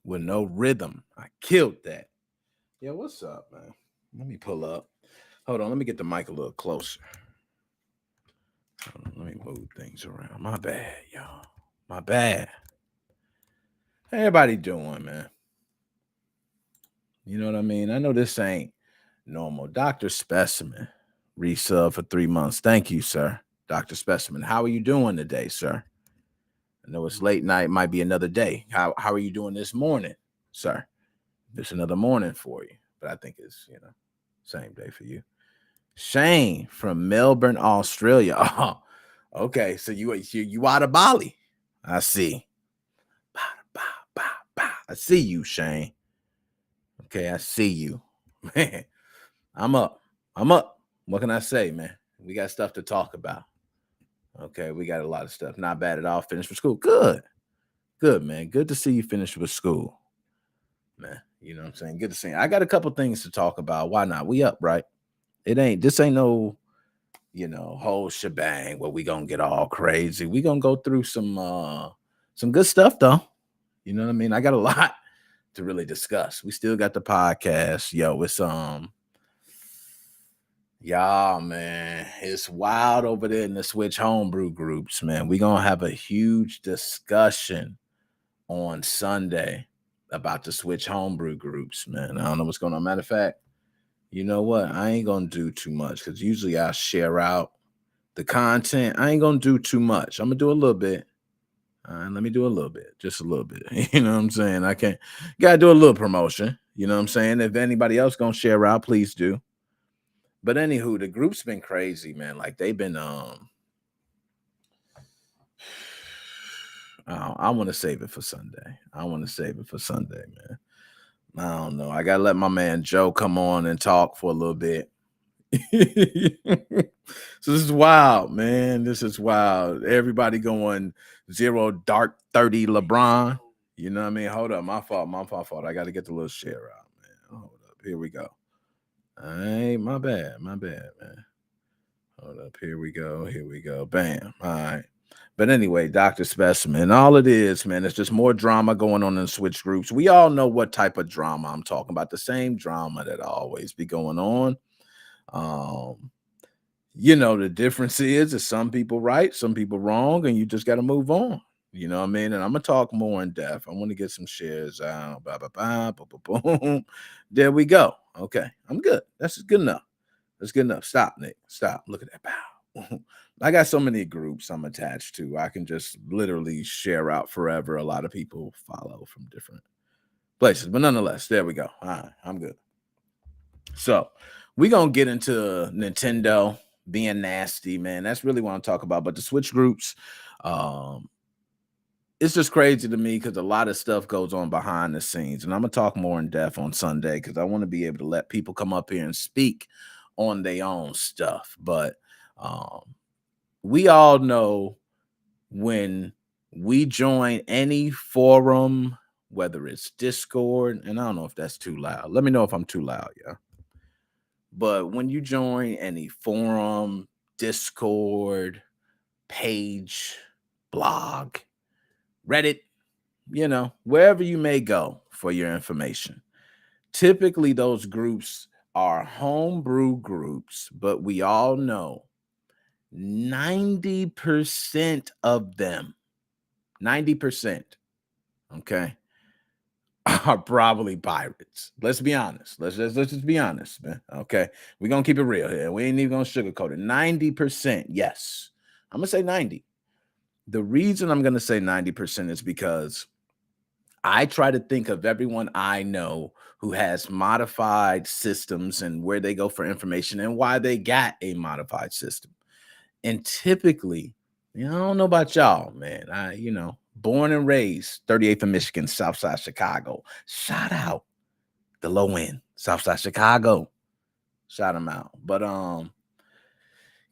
With no rhythm. I killed that. Yo, what's up, man? Let me pull up. Hold on, let me get the mic a little closer. Hold on, let me move things around. My bad, y'all. My bad. How everybody doing, man? You know what I mean? I know this ain't normal. Dr. Specimen, resub for 3 months. Thank you, sir. Dr. Specimen, how are you doing today, sir? I know it's late night, might be another day. How are you doing this morning, sir? It's another morning for you, but I think it's, same day for you. Shane from Melbourne, Australia. Oh, okay, so you out of Bali. I see. I see you, Shane. Okay, I see you. Man, I'm up. What can I say, man? We got stuff to talk about. Okay, we got a lot of stuff. Not bad at all. Finished with school. Good, man. Good to see you finish with school, man. You know what I'm saying? Good to see you. I got a couple things to talk about. Why not? We up, right? This ain't no, whole shebang where we gonna get all crazy. We gonna go through some good stuff though. You know what I mean? I got a lot to really discuss. We still got the podcast. Yo, it's y'all, man, it's wild over there in the Switch homebrew groups, man. We gonna have a huge discussion on Sunday about the Switch homebrew groups, man. I don't know what's going on. Matter of fact, you know what? I ain't gonna do too much because usually I share out the content. I ain't gonna do too much. I'm gonna do a little bit. Let me do a little bit, just a little bit. You know what I'm saying? I can't gotta do a little promotion. You know what I'm saying? If anybody else gonna share out, please do. But anywho, the group's been crazy, man. Like they've been I want to save it for Sunday. Man. I don't know. I gotta let my man Joe come on and talk for a little bit. So this is wild, man. This is wild. Everybody going 0 dark 30 LeBron. You know what I mean? Hold up. My fault. I got to get the little share out, man. Hold up. Here we go. All right. My bad, man. Hold up. Here we go. Bam. All right. But anyway, Dr. Specimen, all it is, man, it's just more drama going on in Switch groups. We all know what type of drama I'm talking about. The same drama that always be going on. The difference is some people right, some people wrong, and you just got to move on. You know what I mean? And I'm gonna talk more in depth. I want to get some shares out. Boom. There we go. Okay, I'm good. That's good enough. That's good enough. Stop, Nick. Stop. Look at that. Pow. I got so many groups I'm attached to. I can just literally share out forever. A lot of people follow from different places, but nonetheless, there we go. All right, I'm good. So we're gonna get into Nintendo being nasty, man. That's really what I'm talking about. But the Switch groups, it's just crazy to me because a lot of stuff goes on behind the scenes. And I'm gonna talk more in depth on Sunday because I want to be able to let people come up here and speak on their own stuff. But we all know when we join any forum, whether it's Discord, and I don't know if that's too loud. Let me know if I'm too loud, yeah. But when you join any forum, Discord, page, blog, Reddit, wherever you may go for your information. Typically, those groups are homebrew groups, but we all know 90% of them, 90%, okay, are probably pirates. Let's be honest. Let's just be honest, man. Okay. We're gonna keep it real here. We ain't even gonna sugarcoat it. 90%, yes. I'm gonna say 90. The reason I'm gonna say 90% is because I try to think of everyone I know who has modified systems and where they go for information and why they got a modified system. And typically, I don't know about y'all, man. Born and raised 38th of Michigan, Southside Chicago. Shout out the low end, Southside Chicago. Shout them out. But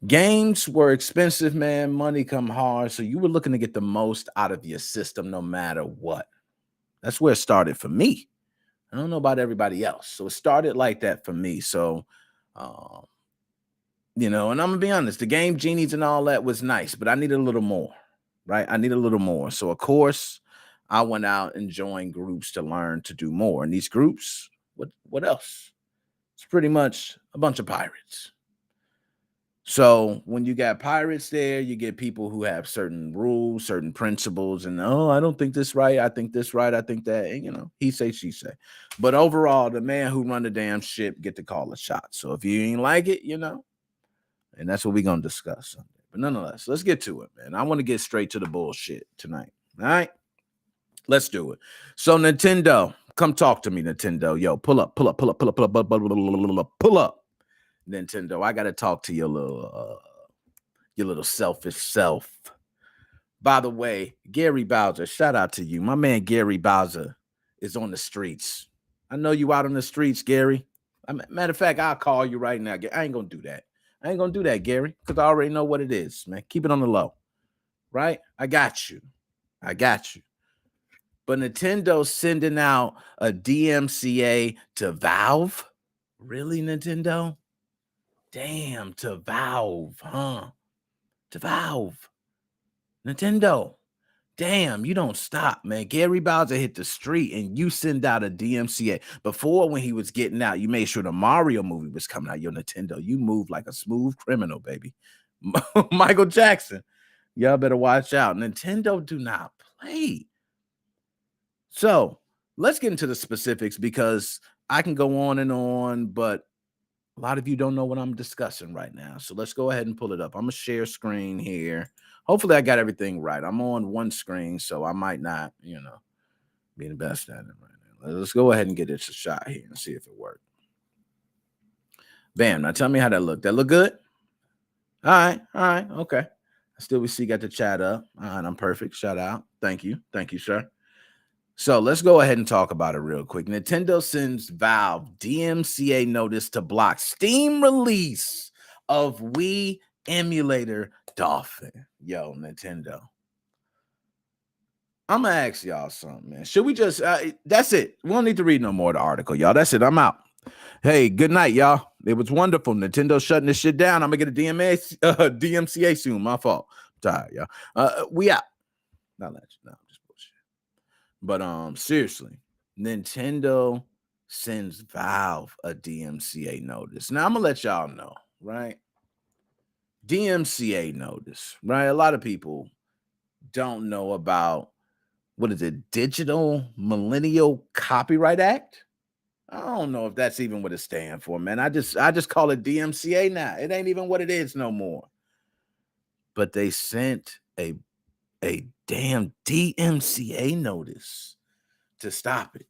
games were expensive, man. Money come hard. So you were looking to get the most out of your system no matter what. That's where it started for me. I don't know about everybody else. So it started like that for me. So, and I'm going to be honest, the game genies and all that was nice, but I needed a little more, right? I need a little more. So, of course, I went out and joined groups to learn to do more. And these groups, what else? It's pretty much a bunch of pirates. So when you got pirates there, you get people who have certain rules, certain principles, and I don't think this right. I think this right. I think that, and, he say, she say. But overall, the man who run the damn ship get to call a shot. So if you ain't like it, and that's what we're going to discuss Sunday. But nonetheless, let's get to it, man. I want to get straight to the bullshit tonight. All right, let's do it. So Nintendo, come talk to me, Nintendo. Yo, pull up. Nintendo, I gotta talk to your little selfish self. By the way, Gary Bowser, shout out to you. My man Gary Bowser is on the streets. I know you out on the streets, Gary. Matter of fact, I'll call you right now. I ain't gonna do that. Gary, because I already know what it is, man. Keep it on the low, right? I got you. But Nintendo's sending out a DMCA to Valve. Really, Nintendo? Damn, to Valve, huh? To Valve. Nintendo. Damn, you don't stop, man. Gary Bowser hit the street and you send out a DMCA. Before, when he was getting out, you made sure the Mario movie was coming out. Yo, Nintendo, you move like a smooth criminal, baby. Michael Jackson. Y'all better watch out. Nintendo do not play. So let's get into the specifics because I can go on, but a lot of you don't know what I'm discussing right now. So let's go ahead and pull it up. I'm going to share screen here. Hopefully I got everything right. I'm on one screen, so I might not, be the best at it right now. Let's go ahead and get it a shot here and see if it worked. Bam. Now tell me how that looked. That look good? All right. Okay. We see got the chat up. All right, I'm perfect. Shout out. Thank you, sir. So let's go ahead and talk about it real quick. Nintendo sends Valve DMCA notice to block Steam release of Wii emulator Dolphin. Yo, Nintendo. I'm going to ask y'all something, man. Should we just, that's it. We don't need to read no more of the article, y'all. That's it. I'm out. Hey, good night, y'all. It was wonderful. Nintendo shutting this shit down. I'm going to get a DMCA soon. My fault. I'm tired, y'all. We out. Not that. No. But seriously, Nintendo sends Valve a DMCA notice. Now I'm gonna let y'all know, right? DMCA notice, right? A lot of people don't know about what is it, Digital Millennial Copyright Act? I don't know if that's even what it stands for, man. I just call it DMCA now. It ain't even what it is no more. But they sent a damn DMCA notice to stop it.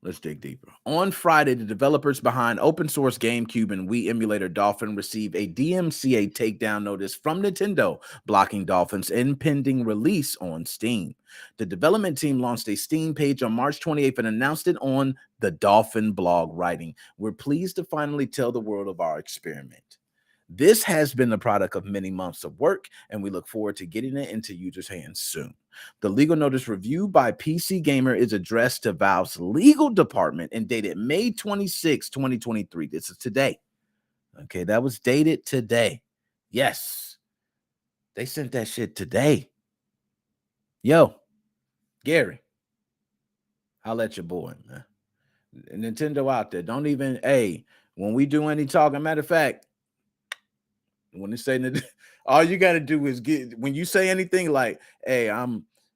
Let's dig deeper. On Friday, the developers behind open source GameCube and Wii emulator Dolphin received a DMCA takedown notice from Nintendo, blocking Dolphin's impending release on Steam. The development team launched a Steam page on March 28th and announced it on the Dolphin blog, writing, "We're pleased to finally tell the world of our experiment. This has been the product of many months of work, and we look forward to getting it into users' hands soon." The legal notice reviewed by PC Gamer is addressed to Valve's legal department and dated May 26, 2023. This is today. Okay, that was dated today. Yes. They sent that shit today. Yo, Gary, I'll let your boy, man. Nintendo out there. Don't even, hey, when we do any talking, matter of fact, when they say all you got to do is when you say anything like, hey,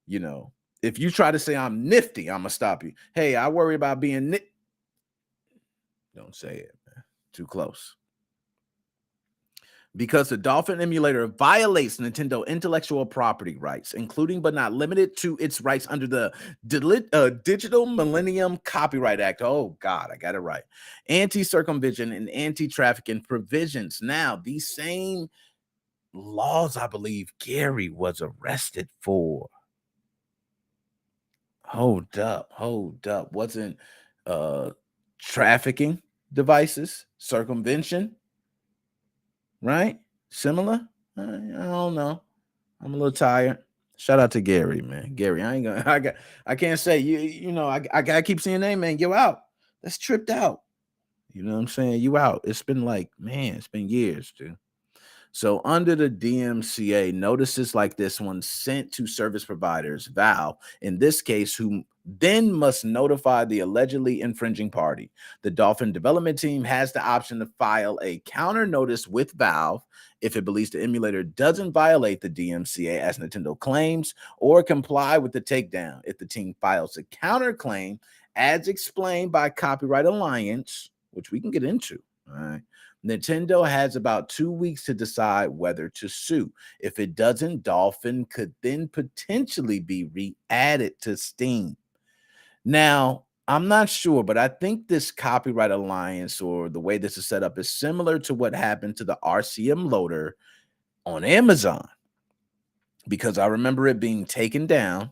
you know, if you try to say I'm nifty, I'm gonna stop you. Hey, I worry about being don't say it, man. Too close. Because the Dolphin emulator violates Nintendo intellectual property rights, including but not limited to its rights under the Digital Millennium Copyright Act. Oh, God, I got it right. Anti-circumvention and anti-trafficking provisions. Now, these same laws, I believe Gary was arrested for. Hold up. Wasn't trafficking devices, circumvention, right? Similar? I don't know. I'm a little tired. Shout out to Gary, man. Gary, I ain't gonna I can't say I gotta keep saying name, man. You out. That's tripped out. You know what I'm saying? You out. It's been like, man, it's been years, dude. So under the DMCA, notices like this one sent to service providers, Valve, in this case, who then must notify the allegedly infringing party. The Dolphin development team has the option to file a counter notice with Valve if it believes the emulator doesn't violate the DMCA as Nintendo claims or comply with the takedown. If the team files a counterclaim, as explained by Copyright Alliance, which we can get into, all right, Nintendo has about 2 weeks to decide whether to sue. If it doesn't, Dolphin could then potentially be re-added to Steam. Now, I'm not sure, but I think this Copyright Alliance or the way this is set up is similar to what happened to the RCM loader on Amazon, because I remember it being taken down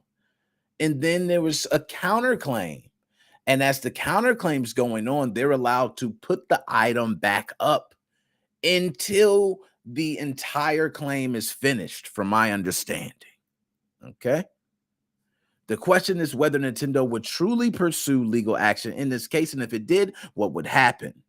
and then there was a counterclaim. And as the counterclaim's going on, they're allowed to put the item back up until the entire claim is finished, from my understanding. Okay. The question is whether Nintendo would truly pursue legal action in this case, and if it did, what would happen?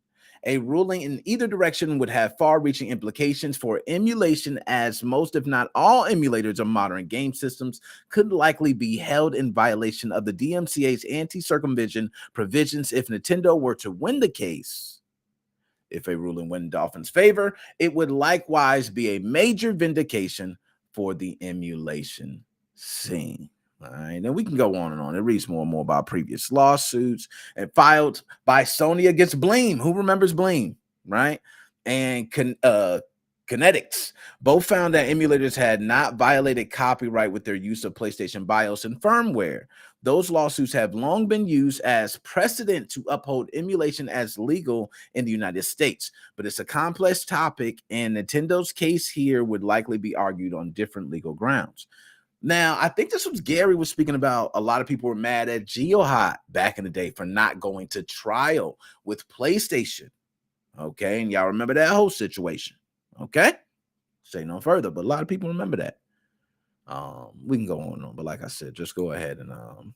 A ruling in either direction would have far-reaching implications for emulation, as most, if not all, emulators of modern game systems could likely be held in violation of the DMCA's anti-circumvention provisions if Nintendo were to win the case. If a ruling went in Dolphin's favor, it would likewise be a major vindication for the emulation scene. All right, and we can go on and on. It reads more and more about previous lawsuits and filed by Sony against Bleem. Who remembers Bleem, right? And Kinetics both found that emulators had not violated copyright with their use of PlayStation BIOS and firmware. Those lawsuits have long been used as precedent to uphold emulation as legal in the United States, but it's a complex topic, and Nintendo's case here would likely be argued on different legal grounds. Now, I think this was Gary was speaking about. A lot of people were mad at GeoHot back in the day for not going to trial with PlayStation. Okay, and y'all remember that whole situation. Okay, say no further, but a lot of people remember that. We can go on and on, but like I said, just go ahead and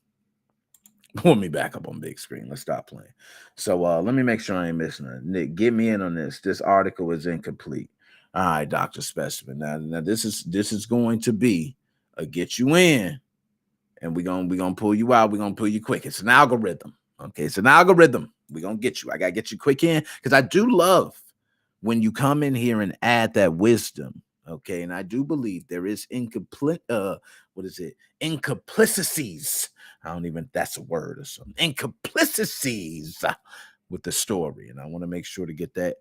pull me back up on big screen. Let's stop playing. So let me make sure I ain't missing it. Nick, get me in on this. This article is incomplete. All right, Dr. Specimen. Now this is going to be a get you in, and we're gonna pull you out. We're gonna pull you quick. It's an algorithm. Okay, it's an algorithm. We're gonna get you. I gotta get you quick in because I do love when you come in here and add that wisdom. Okay, and I do believe there is incomplete. What is it? Incomplicities. I don't even. That's a word or something. Incomplicities with the story, and I want to make sure to get that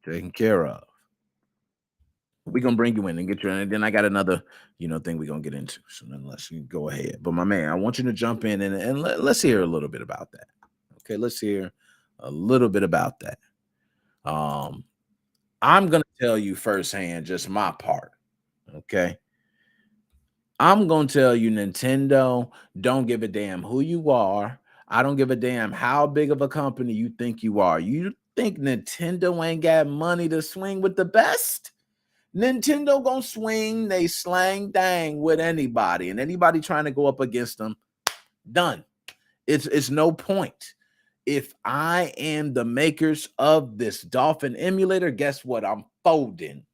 taken care of. We're gonna bring you in and get you in, and then I got another thing we're gonna get into. So then let's go ahead. But my man, I want you to jump in and let's hear a little bit about that. Okay, let's hear a little bit about that. I'm gonna tell you firsthand just my part. Okay. I'm gonna tell you, Nintendo don't give a damn who you are. I don't give a damn how big of a company you think you are. You think Nintendo ain't got money to swing with the best? Nintendo gonna swing they slang dang with anybody, and anybody trying to go up against them, done. It's no point. If I am the makers of this Dolphin emulator, guess what? I'm folding.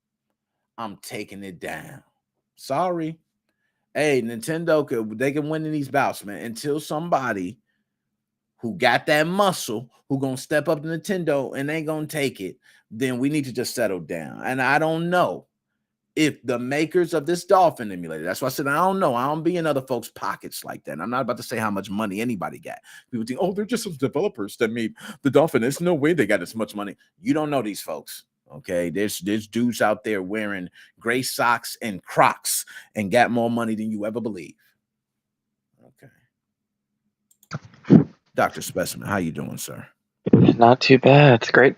I'm taking it down. Sorry. Hey, Nintendo, they can win in these bouts, man, until somebody who got that muscle, who gonna step up to Nintendo and ain't gonna take it, then we need to just settle down. And I don't know if the makers of this Dolphin emulator, that's why I said I don't know. I don't be in other folks' pockets like that. And I'm not about to say how much money anybody got. People think, oh, they're just some developers that made the Dolphin. There's no way they got as much money. You don't know these folks. Okay, there's dudes out there wearing gray socks and Crocs and got more money than you ever believe. Okay, Dr. Specimen, how you doing, sir? Not too bad. It's great,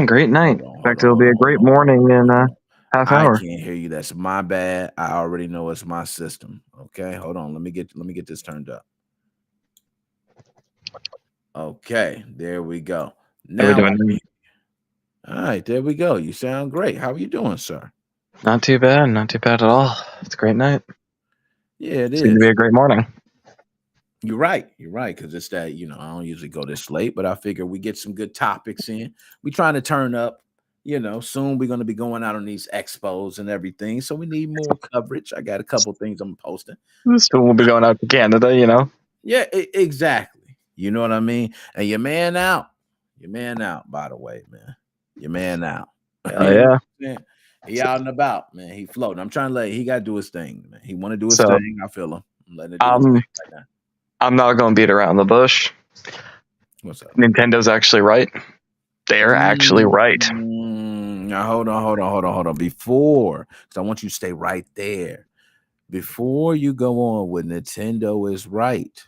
great night. In fact, it'll be a great morning in a half hour. I can't hear you. That's my bad. I already know it's my system. Okay, hold on. Let me get this turned up. Okay, there we go. Now, all right, there we go. You sound great. How are you doing, sir? Not too bad. Not too bad at all. It's a great night. Yeah, it is. It's going to be a great morning. You're right. You're right. Because it's that, I don't usually go this late, but I figure we get some good topics in. We trying to turn up. Soon we're going to be going out on these expos and everything. So we need more coverage. I got a couple things I'm posting. So we'll be going out to Canada, Yeah, exactly. You know what I mean? And your man out. Your man out, by the way, man. Your man out. Yeah. He out and about, man. He floating. I'm trying to he got to do his thing, man. He want to do his thing. I feel him. I'm letting it do his thing right now. I'm not going to beat around the bush. What's up? Nintendo's actually right. They're actually right. Now, hold on. Before, because I want you to stay right there. Before you go on with Nintendo is right.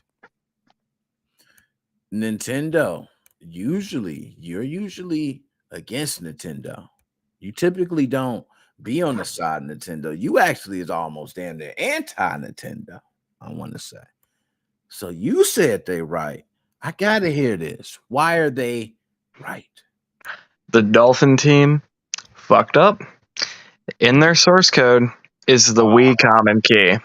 Nintendo, you're usually against Nintendo. You typically don't be on the side of Nintendo. You actually is almost damn near anti-Nintendo, I want to say. So you said they right. I got to hear this. Why are they right? The Dolphin team fucked up. In their source code is the Wii common key.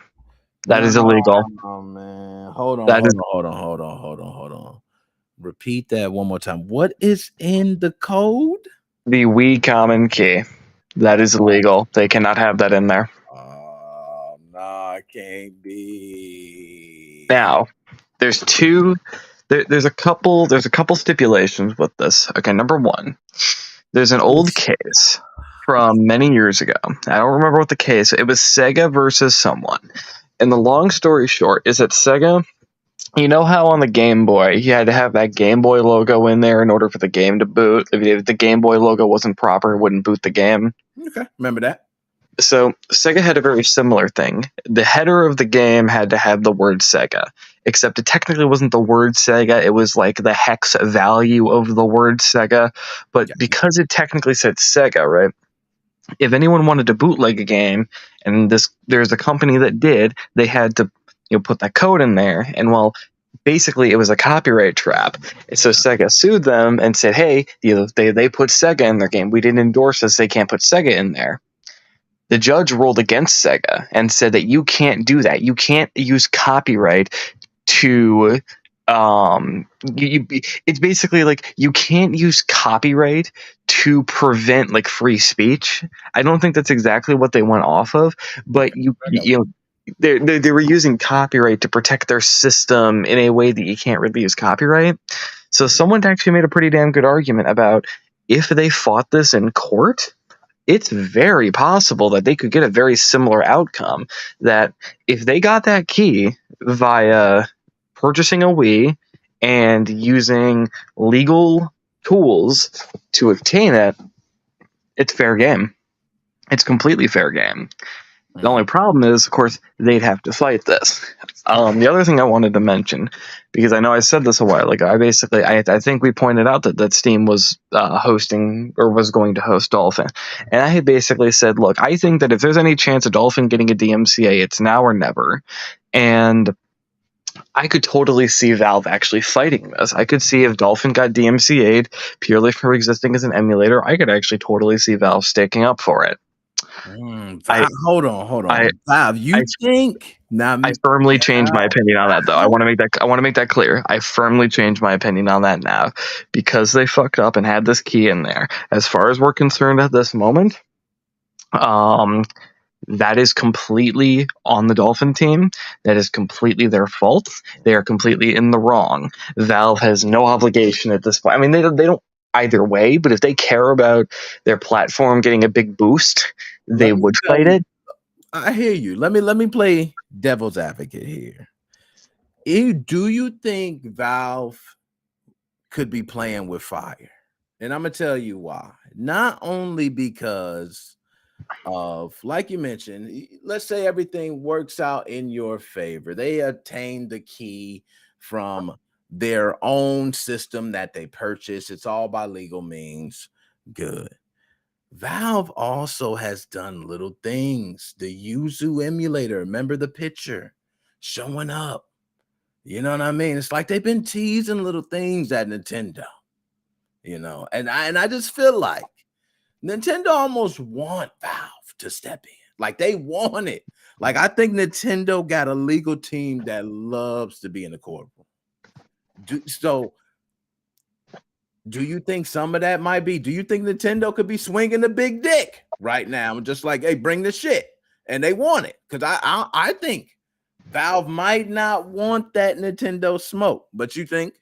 That is illegal. Oh, man. Hold on. Repeat that one more time. What is in the code? The Wii common key. That is illegal. They cannot have that in there. No, it can't be. Now, there's a couple stipulations with this. Okay, number one, there's an old case from many years ago. I don't remember what the case. It was Sega versus someone. And the long story short is that Sega, you know how on the Game Boy you had to have that Game Boy logo in there in order for the game to boot? If the Game Boy logo wasn't proper, it wouldn't boot the game. Okay, remember that. So Sega had a very similar thing. The header of the game had to have the word Sega, except it technically wasn't the word Sega. It was like the hex value of the word Sega. But because it technically said Sega, right? If anyone wanted to bootleg a game, and there's a company that did, they had to put that code in there. And basically it was a copyright trap. So Sega sued them and said, hey, they put Sega in their game. We didn't endorse this. They can't put Sega in there. The judge ruled against Sega and said that you can't do that. You can't use copyright to it's basically like you can't use copyright to prevent like free speech. I don't think that's exactly what they went off of, but they were using copyright to protect their system in a way that you can't really use copyright. So someone actually made a pretty damn good argument about if they fought this in court, it's very possible that they could get a very similar outcome, that if they got that key via purchasing a Wii and using legal tools to obtain it, it's fair game. It's completely fair game. The only problem is, of course, they'd have to fight this. The other thing I wanted to mention, because I know I said this a while ago, I think we pointed out that Steam was hosting or was going to host Dolphin. And I had basically said, look, I think that if there's any chance of Dolphin getting a DMCA, it's now or never. And I could totally see Valve actually fighting this. I could see if Dolphin got DMCA'd purely for existing as an emulator, I could actually totally see Valve sticking up for it. Hold on. Valve, you think? Now, I firmly changed my opinion on that, though. I want to make that clear. I firmly changed my opinion on that now because they fucked up and had this key in there. As far as we're concerned at this moment, That is completely on the Dolphin team. That is completely their fault. They are completely in the wrong. Valve has no obligation at this point. I mean, they don't either way, but if they care about their platform getting a big boost, they Let me would tell fight you, it. I hear you. Let me play devil's advocate here. Do you think Valve could be playing with fire? And I'm gonna tell you why. Not only because of, like you mentioned, let's say everything works out in your favor. They obtain the key from their own system that they purchased. It's all by legal means. Good. Valve also has done little things. The Yuzu emulator, remember the picture showing up. You know what I mean? It's like they've been teasing little things at Nintendo, and I just feel like Nintendo almost want Valve to step in. Like they want it. Like I think Nintendo got a legal team that loves to be in the courtroom. Do you think some of that might be? Do you think Nintendo could be swinging the big dick right now, just like, hey, bring the shit, and they want it? Because I think Valve might not want that Nintendo smoke, but you think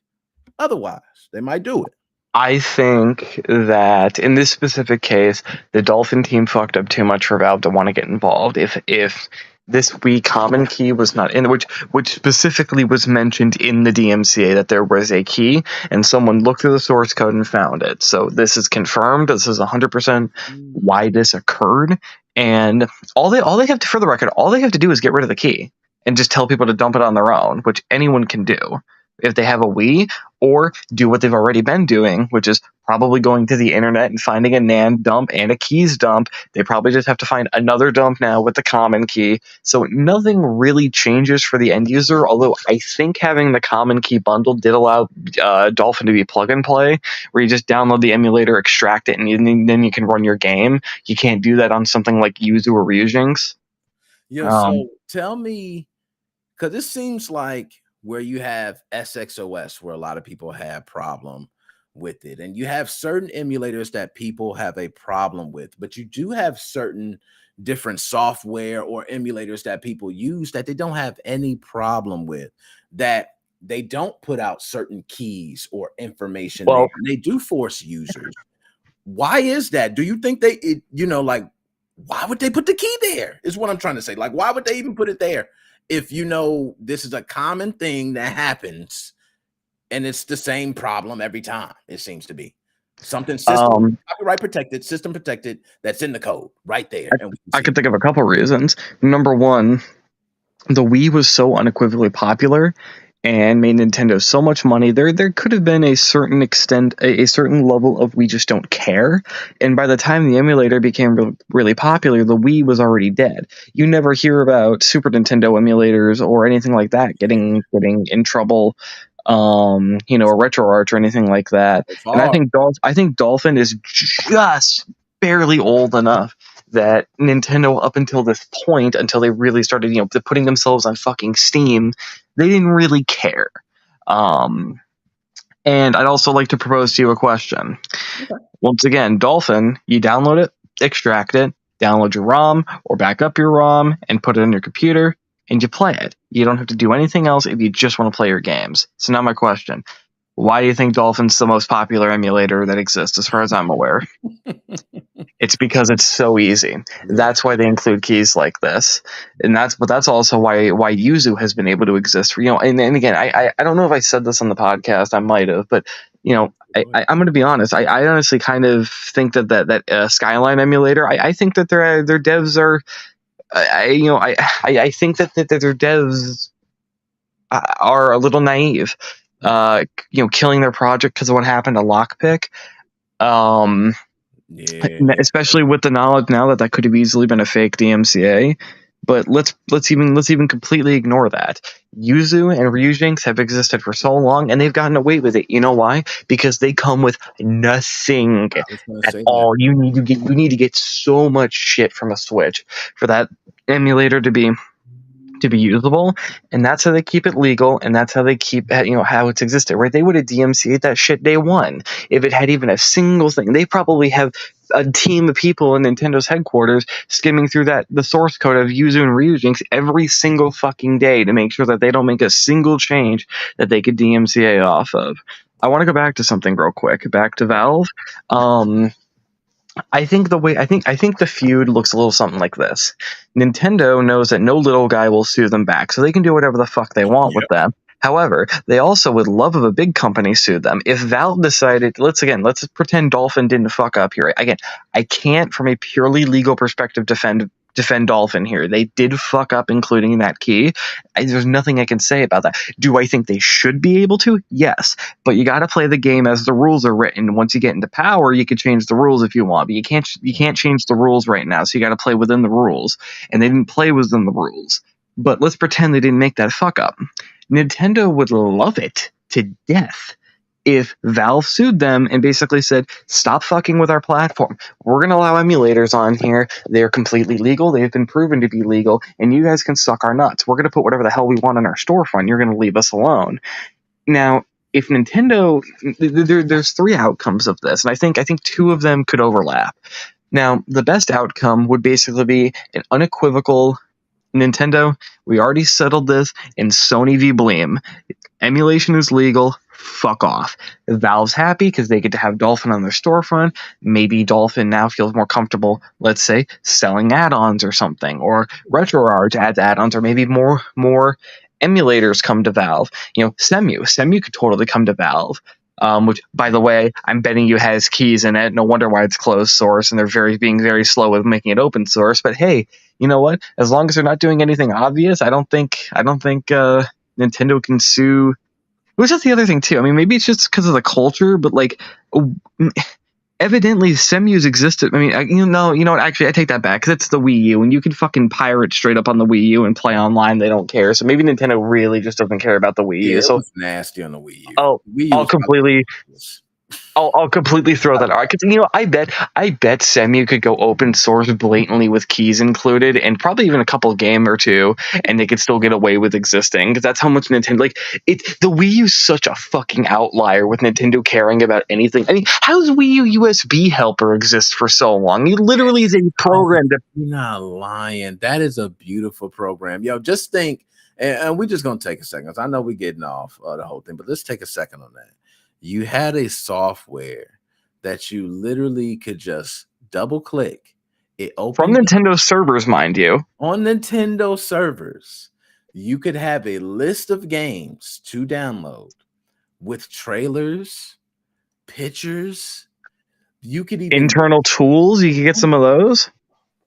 otherwise? They might do it. I think that in this specific case, the Dolphin team fucked up too much for Valve to want to get involved. If this Wii common key was not in, which specifically was mentioned in the DMCA that there was a key, and someone looked through the source code and found it. So this is confirmed. This is 100% why this occurred. And all they have to, for the record, all they have to do is get rid of the key and just tell people to dump it on their own, which anyone can do if they have a Wii, or do what they've already been doing, which is probably going to the internet and finding a NAND dump and a keys dump. They probably just have to find another dump now with the common key. So nothing really changes for the end user, although I think having the common key bundle did allow Dolphin to be plug and play, where you just download the emulator, extract it, and then you can run your game. You can't do that on something like Yuzu or Ryujinx. So tell me, because it seems like where you have SXOS, where a lot of people have problem with it, and you have certain emulators that people have a problem with, but you do have certain different software or emulators that people use that they don't have any problem with, that they don't put out certain keys or information there. They do force users. Why is that? Do you think why would they put the key there is what I'm trying to say. Like, why would they even put it there if this is a common thing that happens and it's the same problem every time? It seems to be something copyright protected, system protected, that's in the code right there. I could think of a couple reasons. Number one, the Wii was so unequivocally popular and made Nintendo so much money. There could have been a certain extent, a certain level of we just don't care. And by the time the emulator became really popular, the Wii was already dead. You never hear about Super Nintendo emulators or anything like that getting in trouble, or RetroArch or anything like that. And I think Dolphin is just barely old enough that Nintendo, up until this point, until they really started, putting themselves on fucking Steam, they didn't really care. And I'd also like to propose to you a question. Okay. Once again, Dolphin, you download it, extract it, download your ROM or back up your ROM and put it on your computer, and you play it. You don't have to do anything else if you just want to play your games. So now my question. Why do you think Dolphin's the most popular emulator that exists, as far as I'm aware? It's because it's so easy. That's why they include keys like this, and that's also why Yuzu has been able to exist. And again, I don't know if I said this on the podcast. I might have, but I'm going to be honest. I honestly kind of think that Skyline emulator. I think that their devs are. I think that their devs are a little naive. Killing their project because of what happened to Lockpick. Especially with the knowledge now that could have easily been a fake DMCA. But let's even completely ignore that. Yuzu and Ryujinx have existed for so long, and they've gotten away with it. You know why? Because they come with nothing at all. You need to get so much shit from a Switch for that emulator to be to be usable, and that's how they keep it legal, and that's how they keep how it's existed, right? They would have DMCA'd that shit day one if it had even a single thing. They probably have a team of people in Nintendo's headquarters skimming through the source code of Yuzu and Ryujinx every single fucking day to make sure that they don't make a single change that they could DMCA off of. I want to go back to something real quick, back to Valve. I think the feud looks a little something like this. Nintendo knows that no little guy will sue them back, so they can do whatever the fuck they want with them. However, they also would love if a big company sued them. If Valve decided, let's pretend Dolphin didn't fuck up here. Again, I can't, from a purely legal perspective, defend Dolphin here. They did fuck up, including that key. There's nothing I can say about that. Do I think they should be able to? Yes, but you got to play the game as the rules are written. Once you get into power, you can change the rules if you want, but you can't change the rules right now. So you got to play within the rules, and they didn't play within the rules. But let's pretend they didn't make that fuck up. Nintendo would love it to death if Valve sued them and basically said, stop fucking with our platform. We're going to allow emulators on here. They're completely legal. They've been proven to be legal, and you guys can suck our nuts. We're going to put whatever the hell we want on our storefront. You're going to leave us alone. Now, if Nintendo, there's three outcomes of this, and I think two of them could overlap. Now, the best outcome would basically be an unequivocal Nintendo, we already settled this in Sony v. Bleem. Emulation is legal. Fuck off. Valve's happy because they get to have Dolphin on their storefront. Maybe Dolphin now feels more comfortable, let's say, selling add-ons or something, or RetroArch adds add-ons, or maybe more emulators come to Valve. Semu could totally come to Valve. Which, by the way, I'm betting you has keys in it. No wonder why it's closed source, and they're being very slow with making it open source. But hey, you know what? As long as they're not doing anything obvious, I don't think Nintendo can sue. Which is the other thing too. I mean, maybe it's just because of the culture, but evidently Semu's existed. I mean, you know what? Actually, I take that back because it's the Wii U, and you can fucking pirate straight up on the Wii U and play online. They don't care. So maybe Nintendo really just doesn't care about the Wii U. So it was nasty on the Wii U. I'll completely throw that out. Because I bet Semu could go open source blatantly with keys included, and probably even a couple game or two, and they could still get away with existing. Because that's how much Nintendo the Wii U's such a fucking outlier with Nintendo caring about anything. I mean, how's Wii U USB helper exist for so long? It literally is a program that. You're not lying. That is a beautiful program. Yo, just think, and we're just gonna take a second. I know we're getting off the whole thing, but let's take a second on that. You had a software that you literally could just double click. It opened from Nintendo servers, mind you. On Nintendo servers, you could have a list of games to download with trailers, pictures. You could even internal tools. You could get some of those.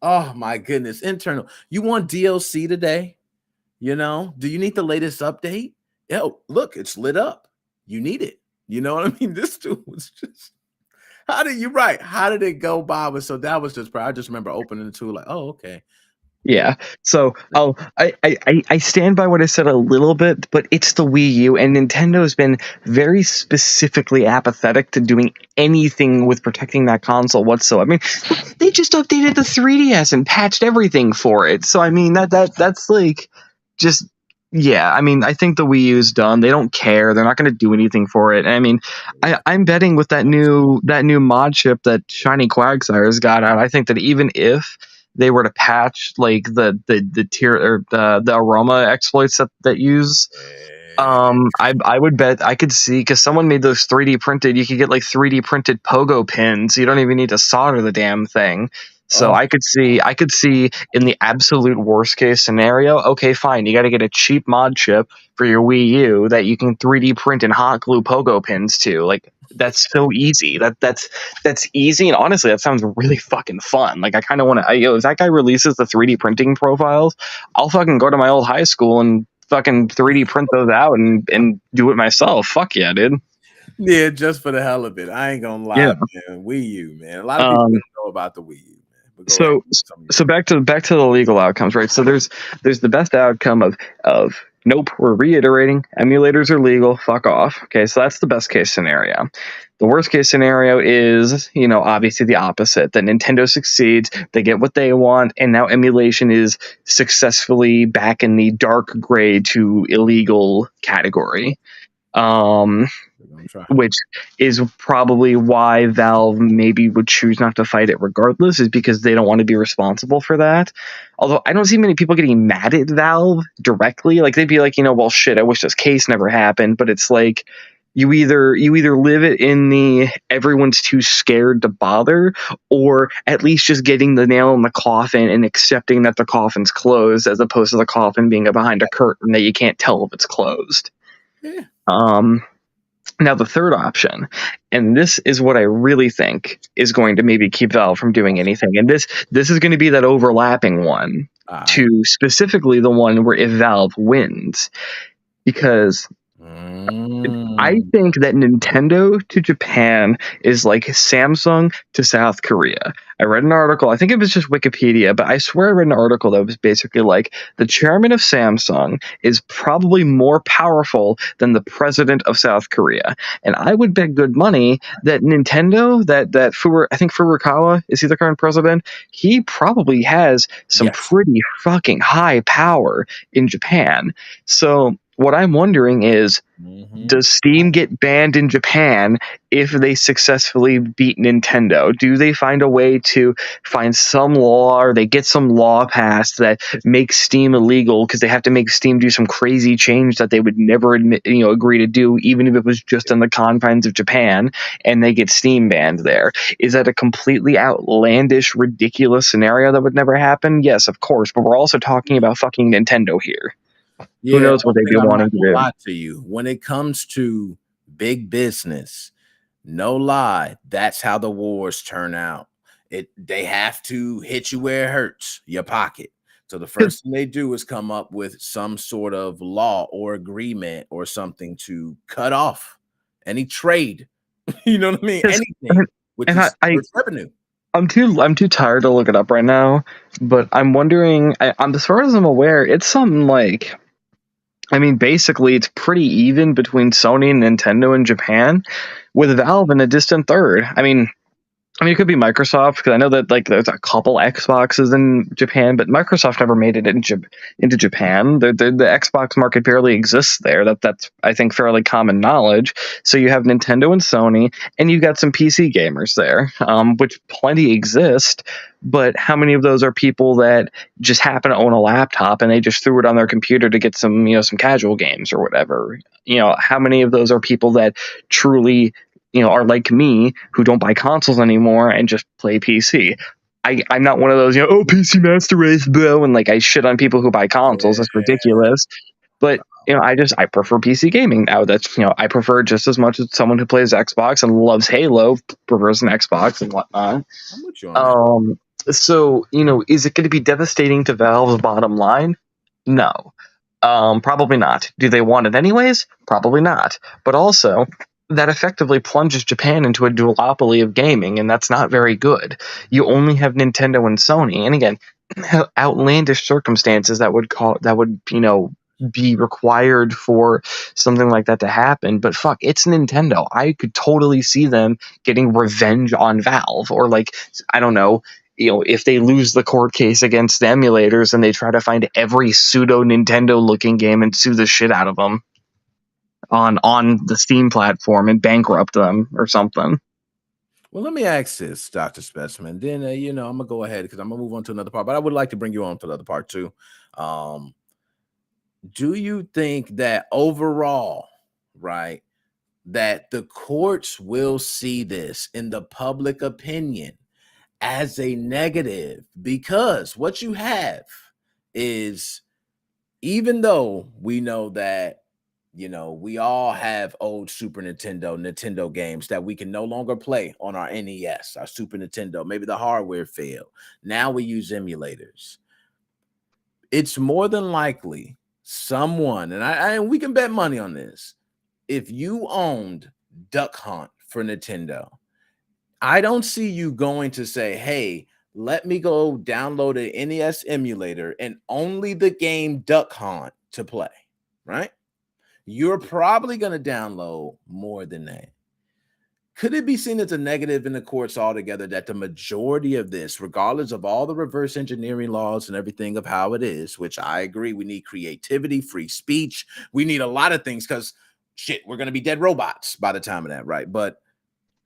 Oh my goodness, internal. You want DLC today? Do you need the latest update? Yo, look, it's lit up. You need it. You know what I mean? This dude was just how did it go by? So that was just I just remember opening the tool like, oh, okay. Yeah. So I stand by what I said a little bit, but it's the Wii U, and Nintendo's been very specifically apathetic to doing anything with protecting that console whatsoever. I mean, they just updated the 3DS and patched everything for it. So I mean that's like just. Yeah, I mean, I think the Wii U's done. They don't care. They're not going to do anything for it. And I mean, I'm betting with that new mod chip that Shiny Quagsire's got out, I think that even if they were to patch the tier or the aroma exploits that use, I would bet I could see, because someone made those 3D printed. You could get 3D printed pogo pins. You don't even need to solder the damn thing. So I could see in the absolute worst case scenario, okay, fine, you got to get a cheap mod chip for your Wii U that you can 3D print and hot glue pogo pins to. That's so easy. That's easy, and honestly, that sounds really fucking fun. I kind of want to. If that guy releases the 3D printing profiles, I'll fucking go to my old high school and fucking 3D print those out and do it myself. Fuck yeah, dude. Yeah, just for the hell of it. I ain't gonna lie, man. Wii U, man. A lot of people don't know about the Wii U. So back to the legal outcomes, right? So there's the best outcome of Nope, we're reiterating. Emulators are legal. Fuck off. Okay, so that's the best case scenario. The worst case scenario is, obviously the opposite. That Nintendo succeeds, they get what they want, and now emulation is successfully back in the dark gray to illegal category. We're gonna try. Which is probably why Valve maybe would choose not to fight it regardless, is because they don't want to be responsible for that. Although I don't see many people getting mad at Valve directly. Like, they'd be like, well, shit, I wish this case never happened. But it's like, you either live it in the everyone's too scared to bother, or at least just getting the nail in the coffin and accepting that the coffin's closed, as opposed to the coffin being behind a curtain that you can't tell if it's closed. Yeah. Now, the third option, and this is what I really think is going to maybe keep Valve from doing anything, and this is going to be that overlapping one to specifically the one where if Valve wins, because I think that Nintendo to Japan is like Samsung to South Korea. I read an article, I think it was just Wikipedia, but I swear I read an article that was basically like, the chairman of Samsung is probably more powerful than the president of South Korea. And I would bet good money that Nintendo, that I think Furukawa, is he the current president? He probably has some pretty fucking high power in Japan. So what I'm wondering is, does Steam get banned in Japan if they successfully beat Nintendo? Do they find a way to find some law, or they get some law passed that makes Steam illegal because they have to make Steam do some crazy change that they would never agree to do, even if it was just in the confines of Japan, and they get Steam banned there? Is that a completely outlandish, ridiculous scenario that would never happen? Yes, of course, but we're also talking about fucking Nintendo here. Yeah, who knows what they'd be wanting to do. Lie to you. When it comes to big business, no lie, that's how the wars turn out. They have to hit you where it hurts, your pocket. So the first thing they do is come up with some sort of law or agreement or something to cut off any trade. You know what I mean? Anything, which is revenue. I'm too tired to look it up right now, but I'm wondering. I'm as far as I'm aware, it's something like, basically, it's pretty even between Sony and Nintendo in Japan, with Valve in a distant third. It could be Microsoft, because I know that there's a couple Xboxes in Japan, but Microsoft never made it into Japan. The Xbox market barely exists there. That's I think fairly common knowledge. So you have Nintendo and Sony, and you've got some PC gamers there, which plenty exist. But how many of those are people that just happen to own a laptop and they just threw it on their computer to get some casual games or whatever? How many of those are people that truly are like me, who don't buy consoles anymore and just play PC? I'm not one of those, PC Master Race, bro, and I shit on people who buy consoles. That's ridiculous. But I prefer PC gaming now. That's I prefer just as much as someone who plays Xbox and loves Halo prefers an Xbox and whatnot. I'm with you on that. So is it going to be devastating to Valve's bottom line? No, probably not. Do they want it anyways? Probably not. But also, that effectively plunges Japan into a duopoly of gaming, and that's not very good. You only have Nintendo and Sony, and again, outlandish circumstances that would be required for something like that to happen. But fuck, it's Nintendo. I could totally see them getting revenge on Valve, or I don't know. If they lose the court case against the emulators and they try to find every pseudo Nintendo looking game and sue the shit out of them on the Steam platform and bankrupt them or something. Well, let me ask this, Dr. Specimen. Then, I'm going to go ahead because I'm going to move on to another part, but I would like to bring you on to the other part too. Do you think that overall, right, that the courts will see this in the public opinion as a negative? Because what you have is, even though we know that we all have old Super Nintendo games that we can no longer play on our NES, our Super Nintendo. Maybe the hardware failed. Now we use emulators. It's more than likely someone, and we can bet money on this. If you owned Duck Hunt for Nintendo, I don't see you going to say, hey, let me go download an NES emulator and only the game Duck Hunt to play. right? You're probably going to download more than that. Could it be seen as a negative in the courts altogether that the majority of this, regardless of all the reverse engineering laws and everything of how it is, which I agree, we need creativity, free speech, we need a lot of things because shit, we're going to be dead robots by the time of that, right? But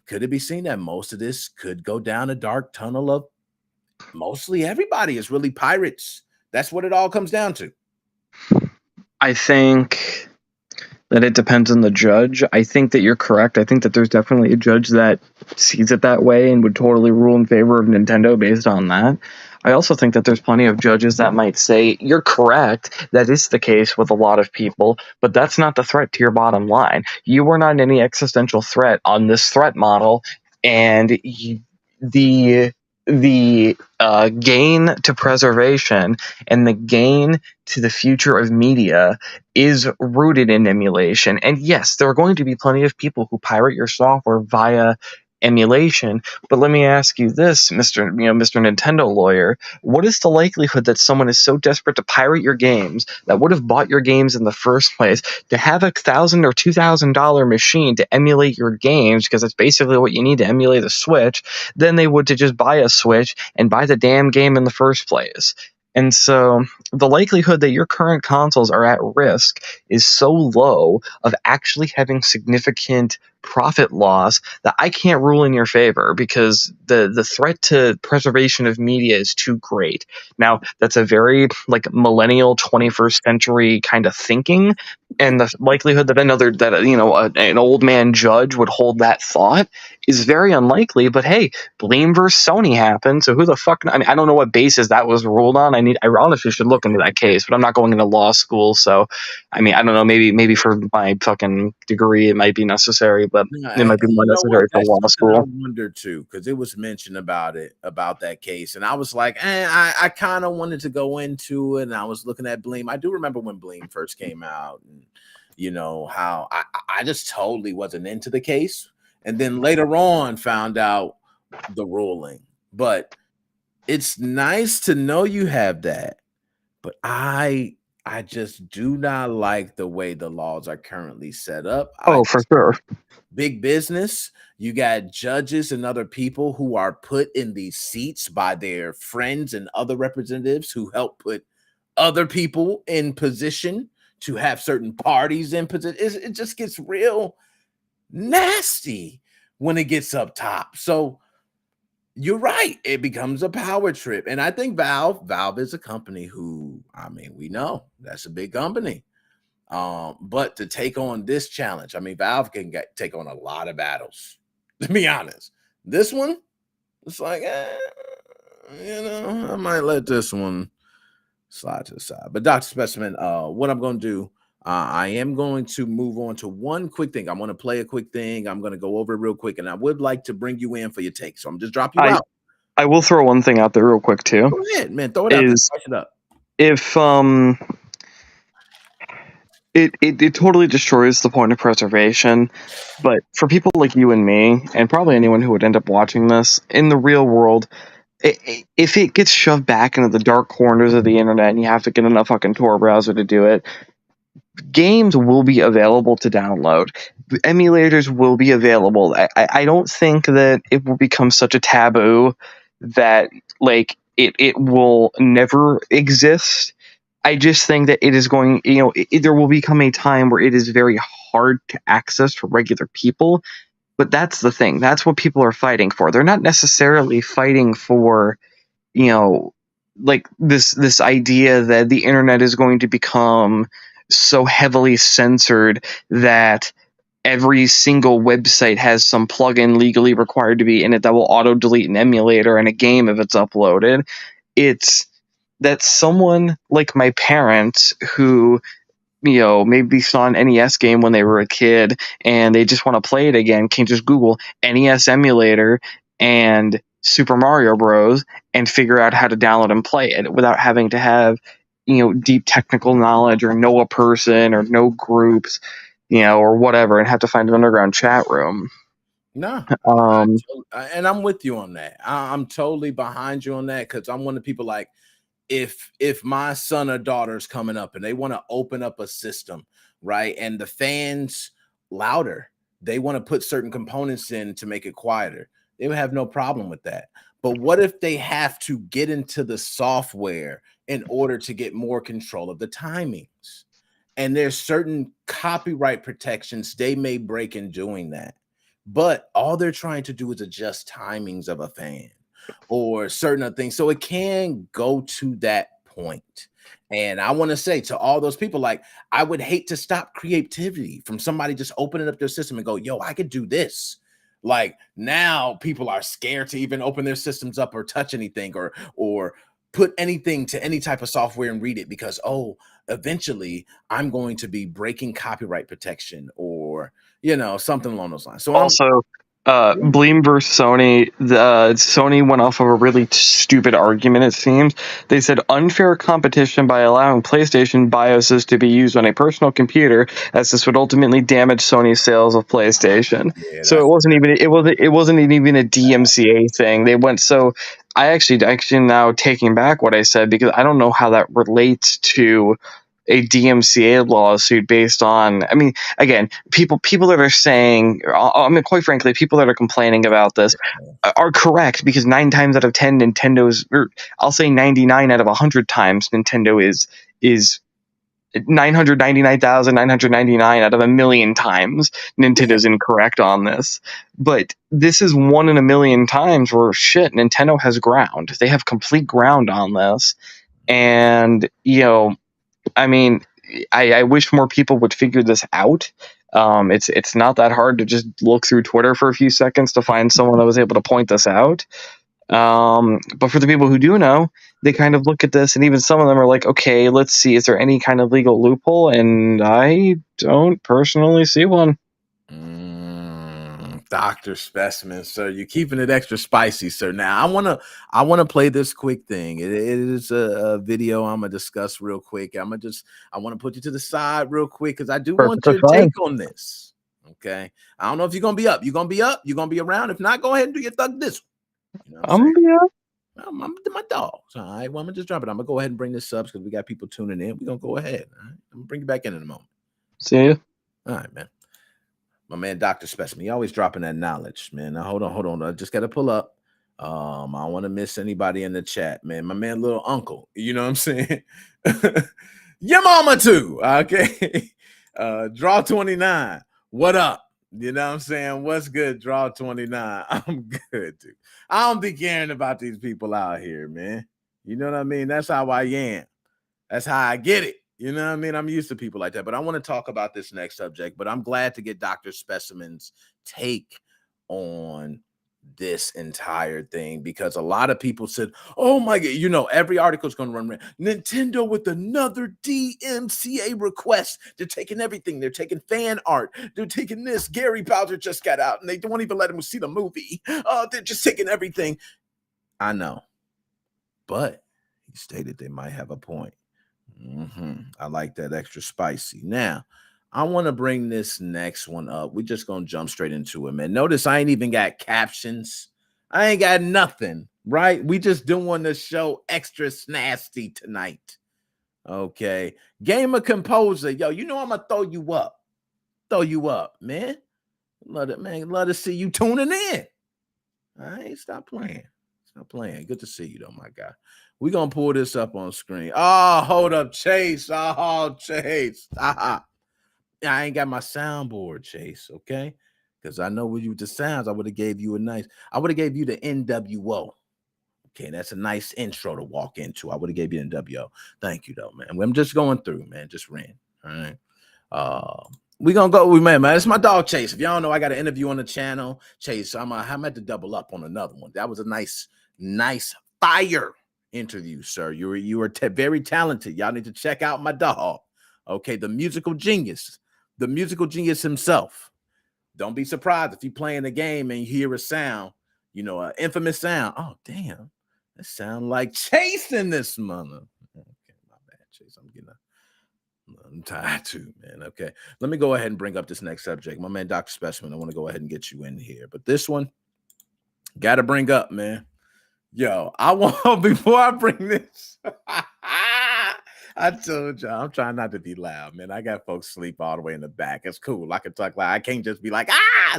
could it be seen that most of this could go down a dark tunnel of mostly everybody is really pirates? That's what it all comes down to. I think that it depends on the judge. I think that you're correct. I think that there's definitely a judge that sees it that way and would totally rule in favor of Nintendo based on that. I also think that there's plenty of judges that might say, you're correct, that is the case with a lot of people, but that's not the threat to your bottom line. You are not any existential threat on this threat model, and the gain to preservation and the gain to the future of media is rooted in emulation. And yes, there are going to be plenty of people who pirate your software via emulation. But let me ask you this, Mr. Nintendo lawyer, what is the likelihood that someone is so desperate to pirate your games that would have bought your games in the first place to have $1,000 or $2,000 machine to emulate your games, because that's basically what you need to emulate a Switch, than they would to just buy a Switch and buy the damn game in the first place? And so the likelihood that your current consoles are at risk is so low of actually having significant profit loss that I can't rule in your favor, because the threat to preservation of media is too great. Now, that's a very millennial 21st century kind of thinking, and the likelihood that an old man judge would hold that thought is very unlikely. But hey, Bleem versus Sony happened, so who the fuck? I mean, I don't know what basis that was ruled on. I honestly should look into that case, but I'm not going into law school, so I mean, I don't know. Maybe for my fucking degree, it might be necessary, but it might be more You know what? necessary for That's law something I school. wonder too, because it was mentioned about that case, and I was like, I kind of wanted to go into it, and I was looking at Bleem. I do remember when Bleem first came out, and how I just totally wasn't into the case, and then later on found out the ruling. But it's nice to know you have that, but I just do not like the way the laws are currently set up. Oh, for sure. Big business, you got judges and other people who are put in these seats by their friends and other representatives who help put other people in position to have certain parties in position. It just gets real nasty when it gets up top. So you're right, it becomes a power trip. And I think Valve is a company who, I mean, we know that's a big company. But to take on this challenge, I mean, Valve can take on a lot of battles. To be honest, this one, it's like, I might let this one slide to the side. But Dr. Specimen, what I'm going to do, I am going to move on to one quick thing. I'm going to play a quick thing. I'm going to go over it real quick, and I would like to bring you in for your take. So I'm just drop you I out. I will throw one thing out there real quick too. Go ahead, man. Throw it out there. Is Spice it up. if it totally destroys the point of preservation. But for people like you and me, and probably anyone who would end up watching this, in the real world, if it gets shoved back into the dark corners of the internet and you have to get in a fucking Tor browser to do it, games will be available to download. Emulators will be available. I don't think that it will become such a taboo that it will never exist. I just think that it is going, there will become a time where it is very hard to access for regular people. But that's the thing. That's what people are fighting for. They're not necessarily fighting for, this idea that the internet is going to become so heavily censored that every single website has some plugin legally required to be in it that will auto delete an emulator in a game if it's uploaded. It's that someone like my parents who maybe saw an NES game when they were a kid and they just want to play it again can just Google NES emulator and Super Mario Bros. And figure out how to download and play it without having to have deep technical knowledge or know a person or know groups or whatever, and have to find an underground chat room. No, and I'm with you on that. I'm totally behind you on that, because I'm one of the people like, if my son or daughter is coming up and they want to open up a system, right, and the fans louder, they want to put certain components in to make it quieter, they would have no problem with that. But what if they have to get into the software in order to get more control of the timings? And there's certain copyright protections they may break in doing that. But all they're trying to do is adjust timings of a fan or certain things. So it can go to that point. And I want to say to all those people, like, I would hate to stop creativity from somebody just opening up their system and go, yo, I could do this. Like now people are scared to even open their systems up or touch anything or put anything to any type of software and read it because, oh, eventually I'm going to be breaking copyright protection or, something along those lines. So also, Bleem versus Sony, Sony went off of a really stupid argument, it seems. They said unfair competition by allowing PlayStation BIOSes to be used on a personal computer, as this would ultimately damage Sony's sales of PlayStation. Yeah, so it wasn't even a DMCA thing. They went so. I actually now taking back what I said because I don't know how that relates to a DMCA lawsuit based on, I mean, again, people that are saying, I mean, quite frankly, people that are complaining about this are correct because 9 times out of 10 Nintendo's, or I'll say 99 out of 100 times Nintendo is 999,999 out of a million times Nintendo's incorrect on this. But this is 1 in a million times where shit, Nintendo has ground. They have complete ground on this. And, I mean, I wish more people would figure this out. It's not that hard to just look through Twitter for a few seconds to find someone that was able to point this out. But for the people who do know, they kind of look at this, and even some of them are like, okay, let's see, is there any kind of legal loophole? And I don't personally see one. Dr. Specimen, sir, you're keeping it extra spicy, sir. Now I wanna play this quick thing. It is a video I'm gonna discuss real quick. I want to put you to the side real quick because I do want your take on this. Okay, I don't know if you're gonna be up. You're gonna be up. You're gonna be around. If not, go ahead and do your thug this. I'm gonna be up. I'm my dogs. All right. Well, I'm gonna just drop it. I'm gonna go ahead and bring this up because we got people tuning in. We're gonna go ahead. All right? I'm gonna bring you back in a moment. See you. All right, man. My man, Dr. Specimen, he always dropping that knowledge, man. Now, hold on. I just got to pull up. I don't want to miss anybody in the chat, man. My man, little uncle, you know what I'm saying? Your mama too, okay? Draw 29. What up? You know what I'm saying? What's good, Draw 29? I'm good, dude. I don't be caring about these people out here, man. You know what I mean? That's how I am. That's how I get it. You know what I mean? I'm used to people like that, but I want to talk about this next subject, but I'm glad to get Dr. Specimen's take on this entire thing because a lot of people said, oh my God, every article is going to run around. Nintendo with another DMCA request. They're taking everything. They're taking fan art. They're taking this. Gary Bowser just got out and they won't even let him see the movie. They're just taking everything. I know, but he stated they might have a point. I like that extra spicy. Now, I want to bring this next one up. We're just going to jump straight into it, man. Notice I ain't even got captions. I ain't got nothing, right? We just doing the show extra snasty tonight. Okay. Gamer Composer, yo, I'm going to throw you up. Throw you up, man. Love to see you tuning in. All right, stop playing. Stop playing. Good to see you, though, my guy. We're going to pull this up on screen. Oh, hold up, Chase. Oh, Chase. I ain't got my soundboard, Chase, okay? Because I know with you with the sounds, I would have gave you I would have gave you the NWO. Okay, that's a nice intro to walk into. I would have gave you NWO. Thank you, though, man. I'm just going through, man. Just ran. All right. We gonna go. Man, it's my dog Chase. If y'all don't know, I got an interview on the channel. Chase, I'm at to double up on another one. That was a nice fire interview, sir. You were very talented. Y'all need to check out my dog. Okay, the musical genius himself. Don't be surprised if you playing the game and you hear a sound, an infamous sound. Oh, damn, that sound like Chase in this mother. Okay, my bad, Chase. I'm tired too, man. Okay, let me go ahead and bring up this next subject. My man, Dr. Specimen, I want to go ahead and get you in here. But this one, got to bring up, man. Yo, I want before I bring this. I told y'all I'm trying not to be loud, man. I got folks sleep all the way in the back. It's cool. I can talk loud. I can't just be like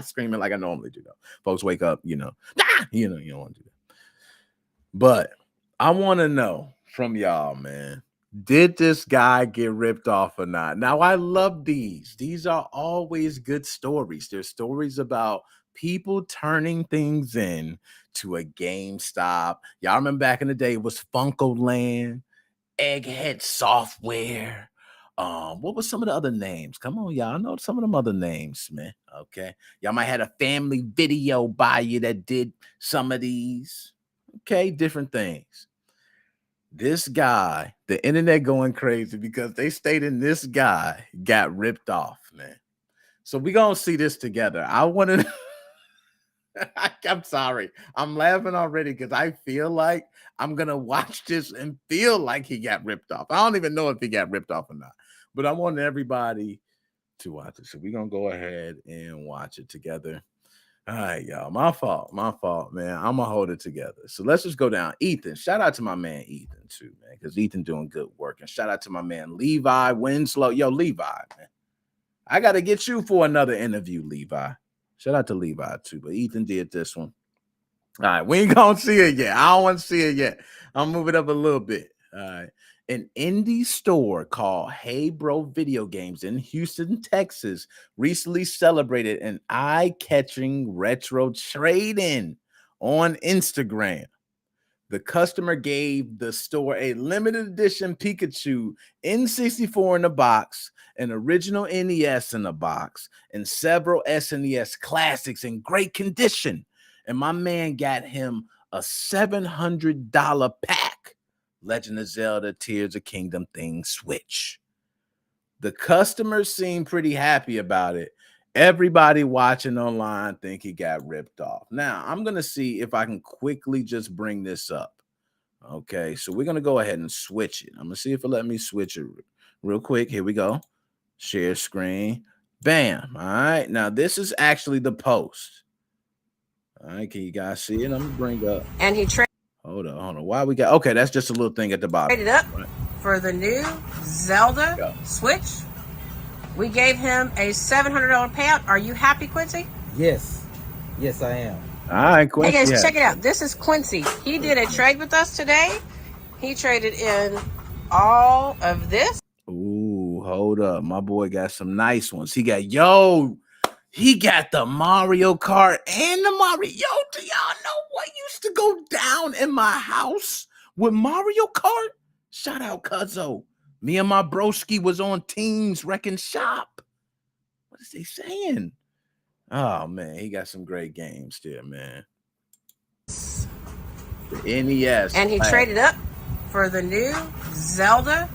screaming like I normally do though. Folks wake up, you don't want to do that. But I want to know from y'all, man. Did this guy get ripped off or not? Now, I love these. These are always good stories. They're stories about people turning things in to a GameStop. Y'all remember back in the day, it was Funko Land, Egghead Software. What was some of the other names? Come on, y'all. I know some of them other names, man. Okay. Y'all might have a family video by you that did some of these. Okay, different things. This guy, the internet going crazy because they stated this guy got ripped off, man. So we gonna see this together. I want to. I'm sorry, I'm laughing already because I feel like I'm gonna watch this and feel like he got ripped off. I don't even know if he got ripped off or not, but I want everybody to watch it. So we're gonna go ahead and watch it together. All right, y'all. My fault, man. I'm gonna hold it together. So let's just go down. Ethan, shout out to my man Ethan too, man, because Ethan doing good work. And shout out to my man Levi Winslow. Yo, Levi, man, I gotta get you for another interview, Levi. Shout out to Levi too, but Ethan did this one. All right, we ain't gonna see it yet. I don't want to see it yet. I'll move it up a little bit. All right. An indie store called Hey Bro Video Games in Houston, Texas, recently celebrated an eye-catching retro trade-in on Instagram. The customer gave the store a limited edition Pikachu N64 in a box, an original NES in a box, and several SNES classics in great condition. And my man got him a $700 pack Legend of Zelda Tears of Kingdom thing Switch. The customers seem pretty happy about it. Everybody watching online think he got ripped off. Now, I'm going to see if I can quickly just bring this up. Okay, so we're going to go ahead and switch it. I'm going to see if it let me switch it real quick. Here we go. Share screen. Bam. All right. Now, this is actually the post. All right, can you guys see it? I'm going to bring up. And he Hold on. Why we got... Okay, that's just a little thing at the bottom. traded up for the new Zelda Switch. We gave him a $700 payout. Are you happy, Quincy? Yes. Yes, I am. All right, Quincy. Hey guys, check it out. This is Quincy. He did a trade with us today. He traded in all of this. Ooh, hold up. My boy got some nice ones. He got the Mario Kart and the Mario. Yo, do y'all know what used to go down in my house with Mario Kart? Shout out Cuzzo. Me and my broski was on Teams Wrecking Shop. What is he saying? Oh, man, he got some great games there, man. The NES. And he traded up for the new Zelda.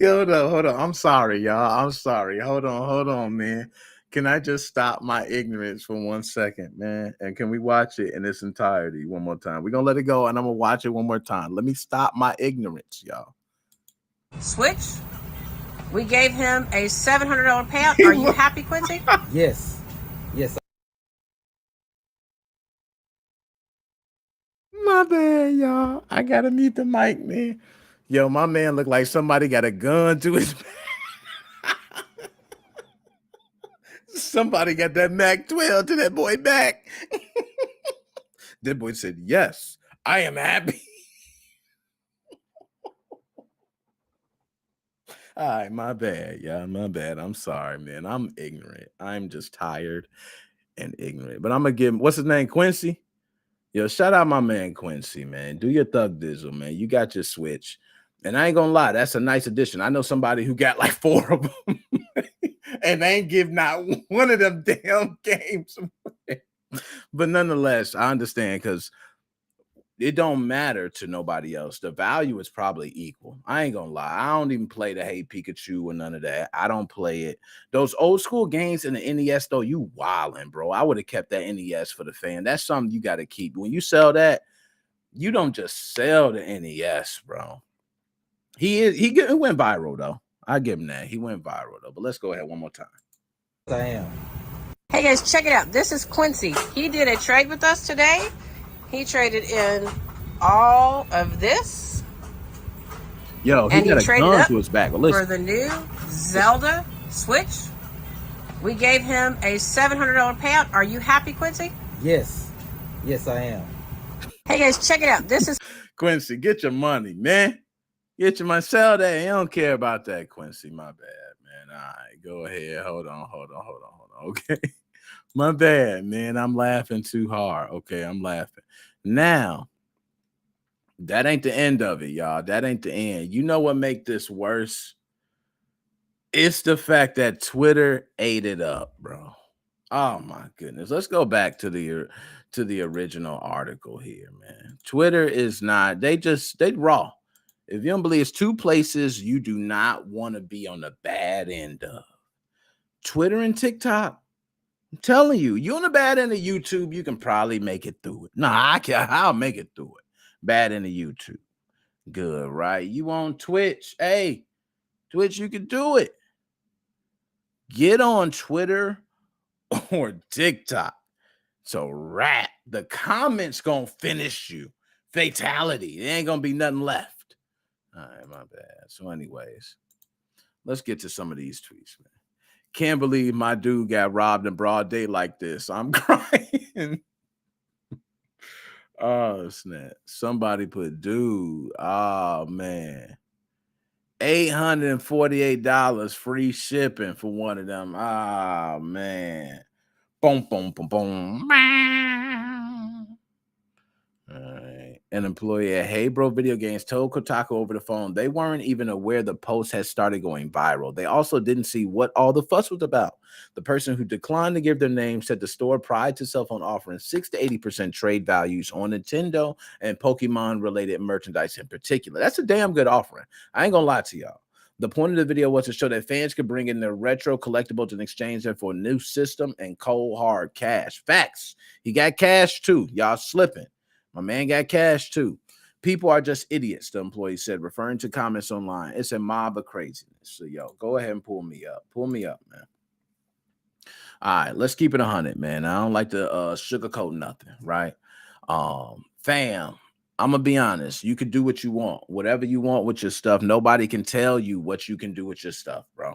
Hold on. I'm sorry, y'all. I'm sorry. Hold on, man. Can I just stop my ignorance for 1 second, man? And can we watch it in its entirety one more time? We're going to let it go, and I'm going to watch it one more time. Let me stop my ignorance, y'all. Switch. We gave him a $700 payout. Are you happy, Quincy? Yes. Yes. My bad, y'all. I got to mute the mic, man. Yo, my man looked like somebody got a gun to his back. Somebody got that Mac 12 to that boy back. That boy said, yes, I am happy. All right, my bad. Yeah, my bad. I'm sorry, man. I'm ignorant. I'm just tired and ignorant. But I'm going to give him, what's his name, Quincy? Yo, shout out my man Quincy, man. Do your thug dizzle, man. You got your Switch. And I ain't going to lie, that's a nice addition. I know somebody who got like 4 of them. And they ain't give not one of them damn games away. But nonetheless, I understand because it don't matter to nobody else. The value is probably equal. I ain't gonna lie. I don't even play the Hey Pikachu or none of that. I don't play it. Those old school games in the NES, though, you wildin', bro. I would have kept that NES for the fan. That's something you got to keep. When you sell that, you don't just sell the NES, bro. He went viral, though. I give him that. He went viral, though. But let's go ahead one more time. I am. Hey guys, check it out. This is Quincy. He did a trade with us today. He traded in all of this. Yo, he and got he a traded gun up to his back. Well, for listen. the new Zelda Switch. We gave him a $700 payout. Are you happy, Quincy? Yes. Yes, I am. Hey guys, check it out. This is Quincy, get your money, man. Get your money. Sell that. You don't care about that, Quincy. My bad, man. All right, go ahead. Hold on. Okay. My bad, man. I'm laughing too hard. Okay, I'm laughing. Now, that ain't the end of it, y'all. That ain't the end. You know what make this worse? It's the fact that Twitter ate it up, bro. Oh my goodness. Let's go back to the original article here, man. Twitter is not, they raw. If you don't believe, it's two places you do not want to be on the bad end of. Twitter and TikTok. I'm telling you, you're on the bad end of YouTube, you can probably make it through it. Nah, I'll make it through it. Bad end of YouTube. Good, right? You on Twitch. Hey, Twitch, you can do it. Get on Twitter or TikTok. So rap. The comments gonna finish you. Fatality. There ain't gonna be nothing left. All right, my bad. So anyways, let's get to some of these tweets, man. Can't believe my dude got robbed in broad day like this. I'm crying. Oh, snap. Somebody put dude. Oh, man. $848 free shipping for one of them. Oh, man. Boom, boom, boom, boom. All right. An employee at Hey Bro Video Games told Kotaku over the phone they weren't even aware the post had started going viral. They also didn't see what all the fuss was about. The person who declined to give their name said the store prides itself on offering 6 to 80% trade values on Nintendo and Pokemon-related merchandise in particular. That's a damn good offering. I ain't gonna lie to y'all. The point of the video was to show that fans could bring in their retro collectibles and exchange them for a new system and cold hard cash. Facts. He got cash too. Y'all slipping. My man got cash too. People are just idiots, the employee said, referring to comments online. It's a mob of craziness. So, yo, go ahead and pull me up. Pull me up, man. All right, let's keep it 100, man. I don't like to sugarcoat nothing, right? Fam, I'm going to be honest. You can do what you want, whatever you want with your stuff. Nobody can tell you what you can do with your stuff, bro.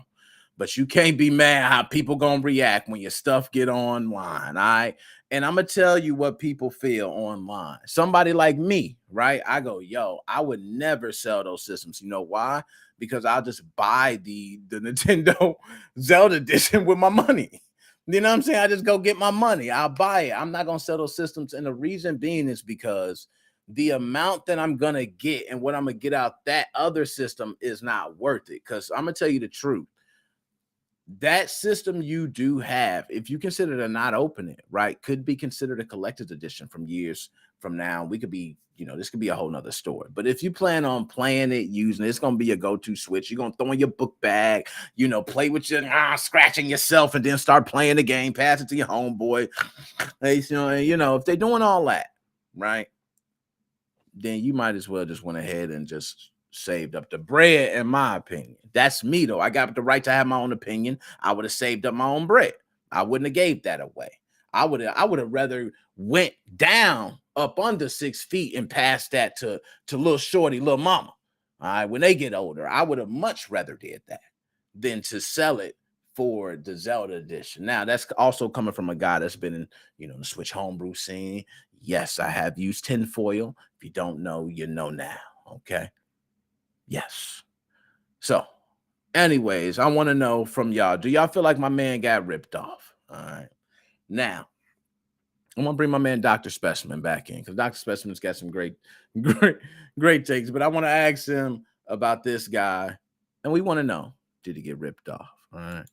But you can't be mad how people going to react when your stuff get online, all right? And I'm going to tell you what people feel online. Somebody like me, right? I go, yo, I would never sell those systems. You know why? Because I'll just buy the Nintendo Zelda edition with my money. You know what I'm saying? I just go get my money. I'll buy it. I'm not going to sell those systems. And the reason being is because the amount that I'm going to get and what I'm going to get out that other system is not worth it. Because I'm going to tell you the truth. That system you do have, if you consider to not open it, right, could be considered a collector's edition from years from now. We could be, you know, this could be a whole nother story. But if you plan on playing it, using it, it's going to be your go-to Switch. You're going to throw in your book bag, you know, play with your scratching yourself and then start playing the game, pass it to your homeboy. You know, if they're doing all that, right, then you might as well just went ahead and just saved up the bread, in my opinion. That's me, though. I got the right to have my own opinion. I would have saved up my own bread. I wouldn't have gave that away. I would have rather went down up under 6 feet and passed that to little shorty, little mama. All right, when they get older, I would have much rather did that than to sell it for the Zelda edition. Now, that's also coming from a guy that's been in, you know, the Switch homebrew scene. Yes, I have used tinfoil. If you don't know, you know now. Okay. Yes. So, anyways, I want to know from y'all, do y'all feel like my man got ripped off? All right. Now, I'm going to bring my man Dr. Specimen back in because Dr. Specimen's got some great takes. But I want to ask him about this guy. And we want to know, did he get ripped off? All right.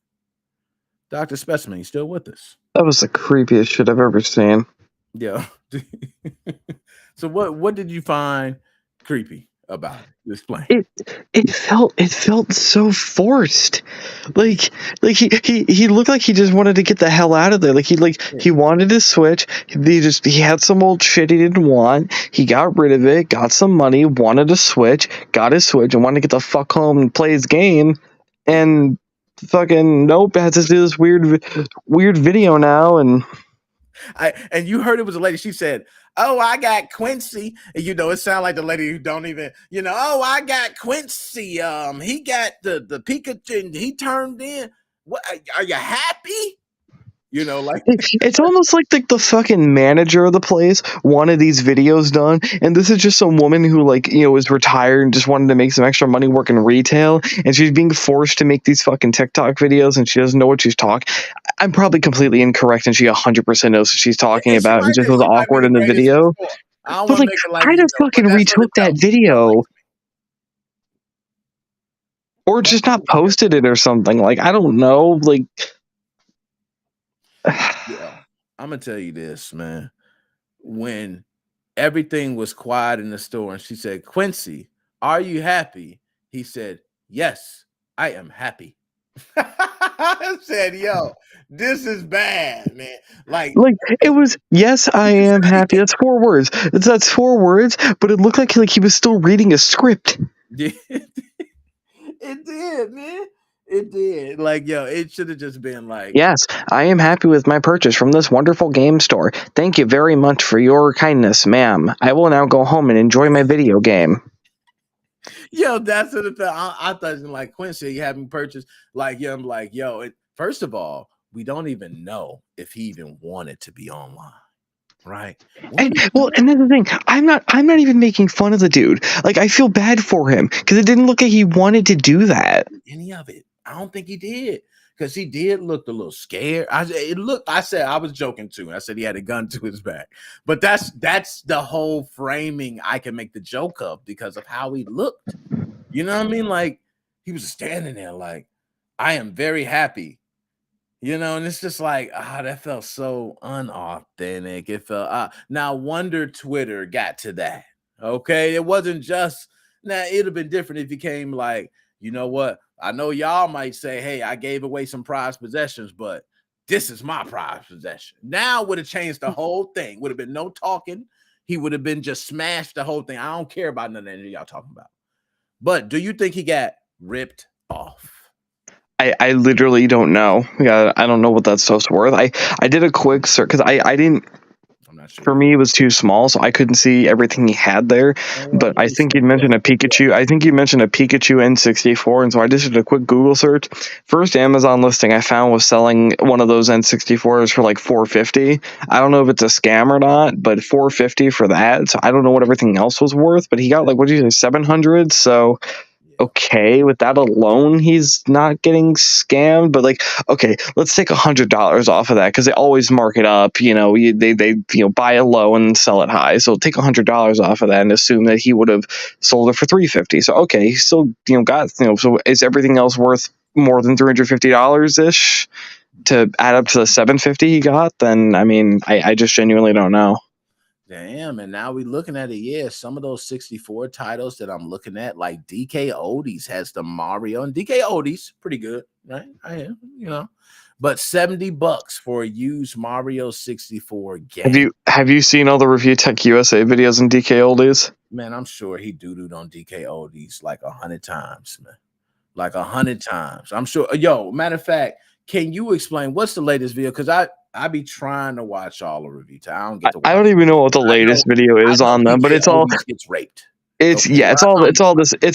Dr. Specimen, you still with us? That was the creepiest shit I've ever seen. Yeah. So what did you find creepy about it? Explain. It felt so forced. Like he looked like he just wanted to get the hell out of there. Like he wanted to switch. He had some old shit he didn't want. He got rid of it, got some money, wanted to switch, got his switch, and wanted to get the fuck home and play his game. And fucking nope, I had to do this weird video now, and you heard it was a lady. She said, "Oh, I got Quincy." And, it sounded like the lady who don't even, "Oh, I got Quincy. He got the Pikachu. And he turned in. What? Are you happy?" Like it's almost like the fucking manager of the place wanted these videos done, and this is just some woman who was retired and just wanted to make some extra money working retail, and she's being forced to make these fucking TikTok videos, and she doesn't know what she's talking. I'm probably completely incorrect, and she 100% knows what she's talking about, and just was awkward in the video. I don't But want to make it like I just fucking retook that video, or just not posted it or something. I don't know, Yeah, I'm gonna tell you this, man. When everything was quiet in the store and she said, "Quincy, are you happy?" He said, "Yes, I am happy." I said, "Yo, this is bad, man." It was, "Yes, I am happy." That's 4 words. That's 4 words, but it looked like he was still reading a script. It did, man. It did. It should have just been like, "Yes, I am happy with my purchase from this wonderful game store. Thank you very much for your kindness, ma'am. I will now go home and enjoy my video game." Yo, that's what it felt. I thought it was like, "Quincy, you haven't purchased." I'm like, yo, first of all, we don't even know if he even wanted to be online. Right. And that's the thing. I'm not even making fun of the dude. I feel bad for him because it didn't look like he wanted to do that. Any of it. I don't think he did. Because he did look a little scared. I said I was joking too. I said he had a gun to his back. But that's the whole framing I can make the joke of because of how he looked. You know what I mean? He was standing there I am very happy. And it's just that felt so unauthentic. It felt now wonder Twitter got to that. Okay. It wasn't just now, it'd have been different if he came you know what? I know y'all might say, "Hey, I gave away some prized possessions, but this is my prized possession." Now would have changed the whole thing. Would have been no talking. He would have been just smashed the whole thing. I don't care about none of that y'all talking about. But do you think he got ripped off? I literally don't know. Yeah, I don't know what that stuff's worth. I did a quick search because I didn't. I'm not sure. For me, it was too small, so I couldn't see everything he had there. But I think you mentioned a Pikachu. I think you mentioned a Pikachu N64, and so I just did a quick Google search. First Amazon listing I found was selling one of those N64s for $450. I don't know if it's a scam or not, but $450 for that. So I don't know what everything else was worth. But he got what did you say, $700? So. Okay, with that alone, he's not getting scammed. But okay, let's take $100 off of that because they always mark it up. They buy it low and sell it high. So take $100 off of that and assume that he would have sold it for $350. So okay, he still got So is everything else worth more than $350 ish to add up to the $750 he got? Then I just genuinely don't know. Damn, and now we're looking at it. Yeah, some of those 64 titles that I'm looking at, like DK Oldies has the Mario, and DK Oldies pretty good, right? I am, but $70 for a used Mario 64 game. Have you seen all the Review Tech USA videos in DK Oldies? Man, I'm sure he doo-dooed on DK Oldies 100 times, man. 100 times. I'm sure. Yo, matter of fact, can you explain what's the latest video? Because I be trying to watch all the review. I don't get to watch. I don't even know what the latest video is on them, but it's all gets raped. It's it's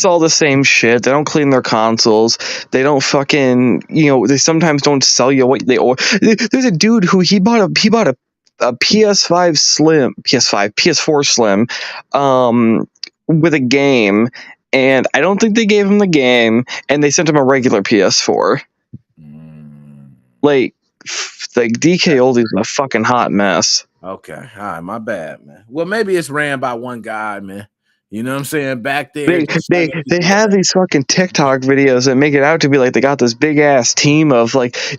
all the same shit. They don't clean their consoles. They don't fucking they sometimes don't sell you what they order. There's a dude who he bought a PS4 Slim with a game, and I don't think they gave him the game, and they sent him a regular PS4. DK Oldies is a fucking hot mess. Okay, all right, my bad, man. Well, maybe it's ran by one guy, man. You know what I'm saying? Back there, they have these fucking TikTok videos that make it out to be like they got this big ass team of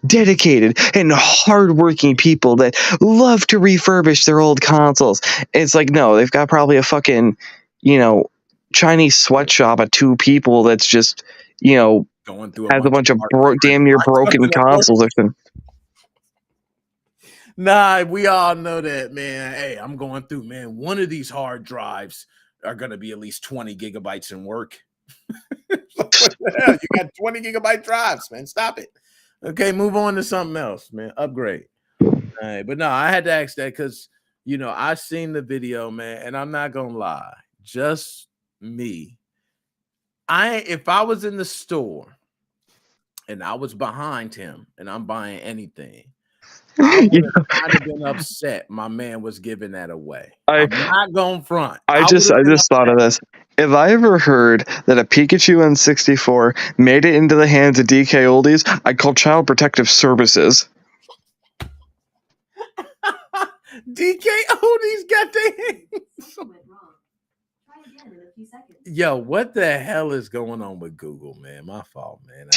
dedicated and hardworking people that love to refurbish their old consoles. It's no, they've got probably a fucking Chinese sweatshop of 2 people that's just going through has a bunch of damn near broken consoles or something. Nah, we all know that, man. Hey, I'm going through, man. One of these hard drives are going to be at least 20 gigabytes in work. What the hell? You got 20 gigabyte drives, man. Stop it. Okay, move on to something else, man. Upgrade. All right, but no, I had to ask that because I seen the video, man, and I'm not gonna lie, just me. If I was in the store and I was behind him and I'm buying anything, I would have kind of been upset my man was giving that away. I'm not going front. I just thought of this. If I ever heard that a Pikachu N64 made it into the hands of DK Oldies, I'd call Child Protective Services. DK Oldies got their hands. Yo, what the hell is going on with Google, man? My fault, man.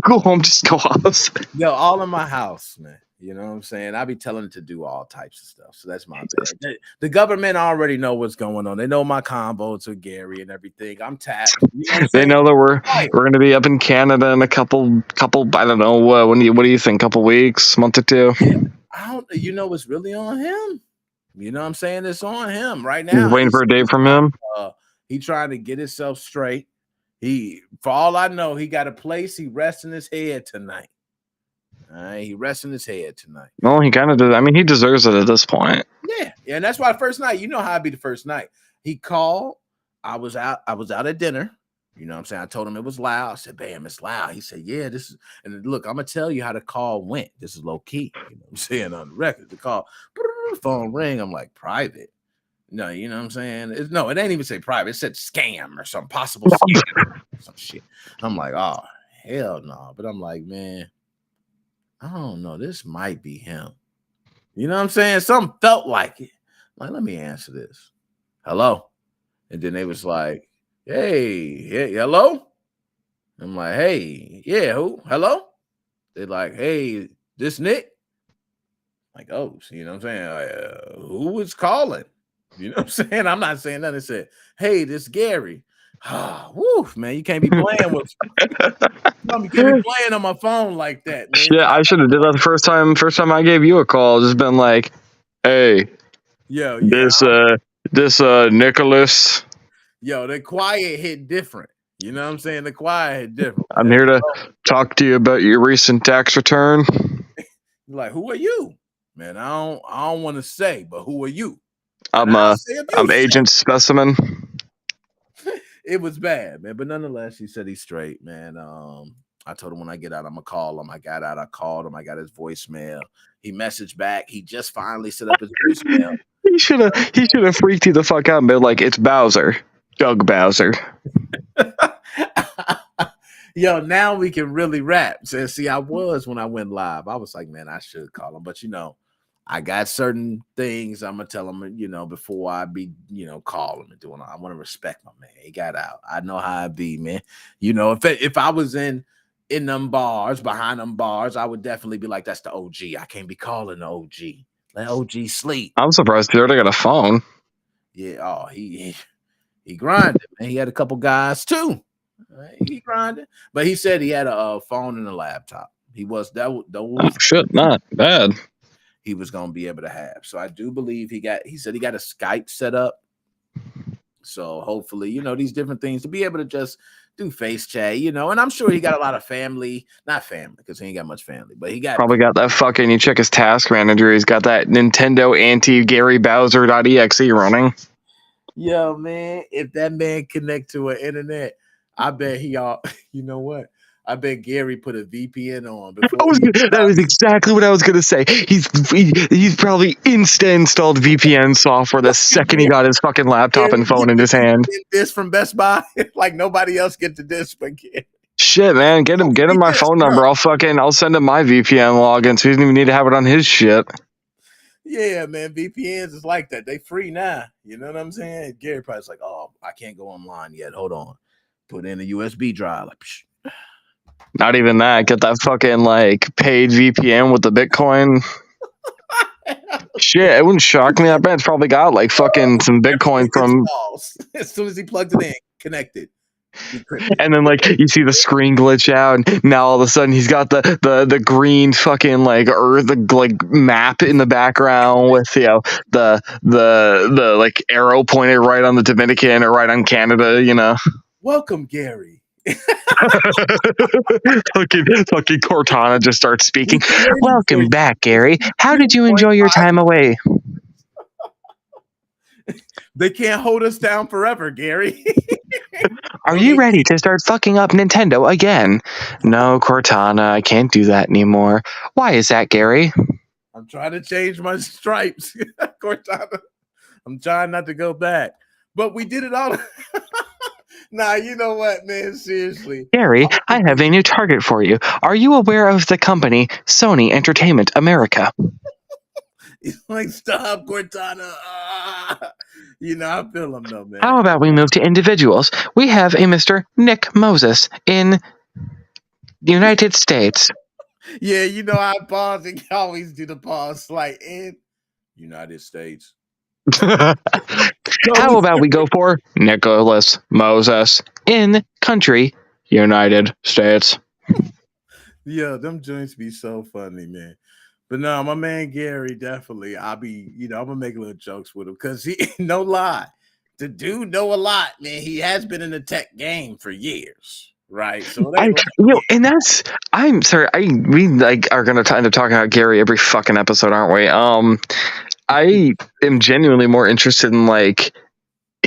Go home, just go off. Yo, all in my house, man. You know what I'm saying? I be telling it to do all types of stuff. So that's my bad. The government already know what's going on. They know my combos with Gary and everything. I'm tapped. They know that we're going to be up in Canada in a couple. I don't know. What do you think? Couple weeks, month or two? I don't. It's really on him. You know what I'm saying? It's on him right now. He's waiting for a date from him. He trying to get himself straight. For all I know, he got a place. He resting his head tonight. All right, he resting his head tonight. Well, he kind of does. I mean, he deserves it at this point. Yeah, and that's why the first night. You know how it'd be the first night. He called. I was out at dinner. You know what I'm saying? I told him it was loud. I said, "Bam, it's loud." He said, "Yeah, this is." And look, I'm gonna tell you how the call went. This is low key. You know what I'm saying on the record. The call, phone ring. I'm like private. No, you know what I'm saying? It ain't even say private. It said scam or some possible scam, some shit. I'm like, oh hell no. But I'm like, man, I don't know. This might be him. You know what I'm saying? Something felt like it. I'm like, let me answer this. Hello, and then they was like, hey, hello. I'm like, hey, yeah, who? Hello? They're like, hey, this Nick. I'm like, oh, you know what I'm saying? Who is calling? You know what I'm saying? I'm not saying nothing. They said, hey, this Gary. Woo, man, you can't be playing with me. You can't be playing on my phone like that, man. Shit, I should have did that the first time I gave you a call. Just been like, hey, this Nicholas. Yo, the quiet hit different. You know what I'm saying? The quiet hit different. I'm here to talk to you about your recent tax return. Like, who are you? Man, I don't want to say, but who are you? I'm Agent Specimen. It was bad, man. But nonetheless, he said he's straight, man. I told him when I get out, I'm gonna call him. I got out, I called him, I got his voicemail. He messaged back. He just finally set up his voicemail. He should have freaked you the fuck out and been like, it's Bowser. Doug Bowser. Yo, now we can really rap. So, see, I was when I went live. I was like, man, I should call him. But I got certain things I'm gonna tell him, before I be, call him and doing. I want to respect my man. He got out. I know how I be, man. If I was in them bars, behind them bars, I would definitely be like, that's the OG. I can't be calling the OG. Let OG sleep. I'm surprised he already got a phone. Yeah. Oh, he grinded, man. He had a couple guys too. Right? He grinded, but he said he had a phone and a laptop. He was that. Oh, shit, not bad. He was gonna be able to have. So I do believe he said he got a Skype set up. So hopefully, these different things to be able to just do face chat, and I'm sure he got a lot of family, not family, because he ain't got much family, but he probably got that fucking, you check his task manager, he's got that Nintendo anti-Gary Bowser.exe running. Yo, man, if that man connect to an internet, I bet you know what? I bet Gary put a VPN on before. That was exactly what I was gonna say. He's probably installed VPN software the second he got his fucking laptop and phone in his hand. This from Best Buy, like nobody else get to this but Gary. Shit, man, get him my phone number. I'll send him my VPN login, so he doesn't even need to have it on his shit. Yeah, man, VPNs is like that. They free now. You know what I'm saying? Gary probably's like, oh, I can't go online yet. Hold on, put in a USB drive. Like, psh. Not even that. Get that fucking paid VPN with the Bitcoin. Shit, it wouldn't shock me. I bet it's probably got fucking some Bitcoin from. As soon as he plugged it in, connected. And then you see the screen glitch out, and now all of a sudden he's got the green fucking earth map in the background with the arrow pointed right on the Dominican or right on Canada. Welcome, Gary. fucking Cortana just starts speaking. He's waiting for Welcome you. back, Gary. How did you 0.5. enjoy your time away? They can't hold us down forever, Gary. Are you ready to start fucking up Nintendo again? No, Cortana, I can't do that anymore. Why is that, Gary? I'm trying to change my stripes, Cortana. I'm trying not to go back, but we did it all. Nah, you know what, man? Seriously, Gary, I have a new target for you. Are you aware of the company Sony Entertainment America? He's like, stop, Cortana. You know, I feel him though, man. How about we move to individuals? We have a Mr. Nick Moses in the United States. Yeah, you know, I pause and always do the pause, like in United States. How about we go for Nicholas Moses in country United States? Yeah, them joints be so funny, man. But no, my man Gary, definitely. I'll be, you know, I'm gonna make little jokes with him because he no lie. The dude know a lot, man. He has been in the tech game for years, right? So and that's I'm sorry. We like are gonna end up talking about Gary every fucking episode, aren't we? I am genuinely more interested in like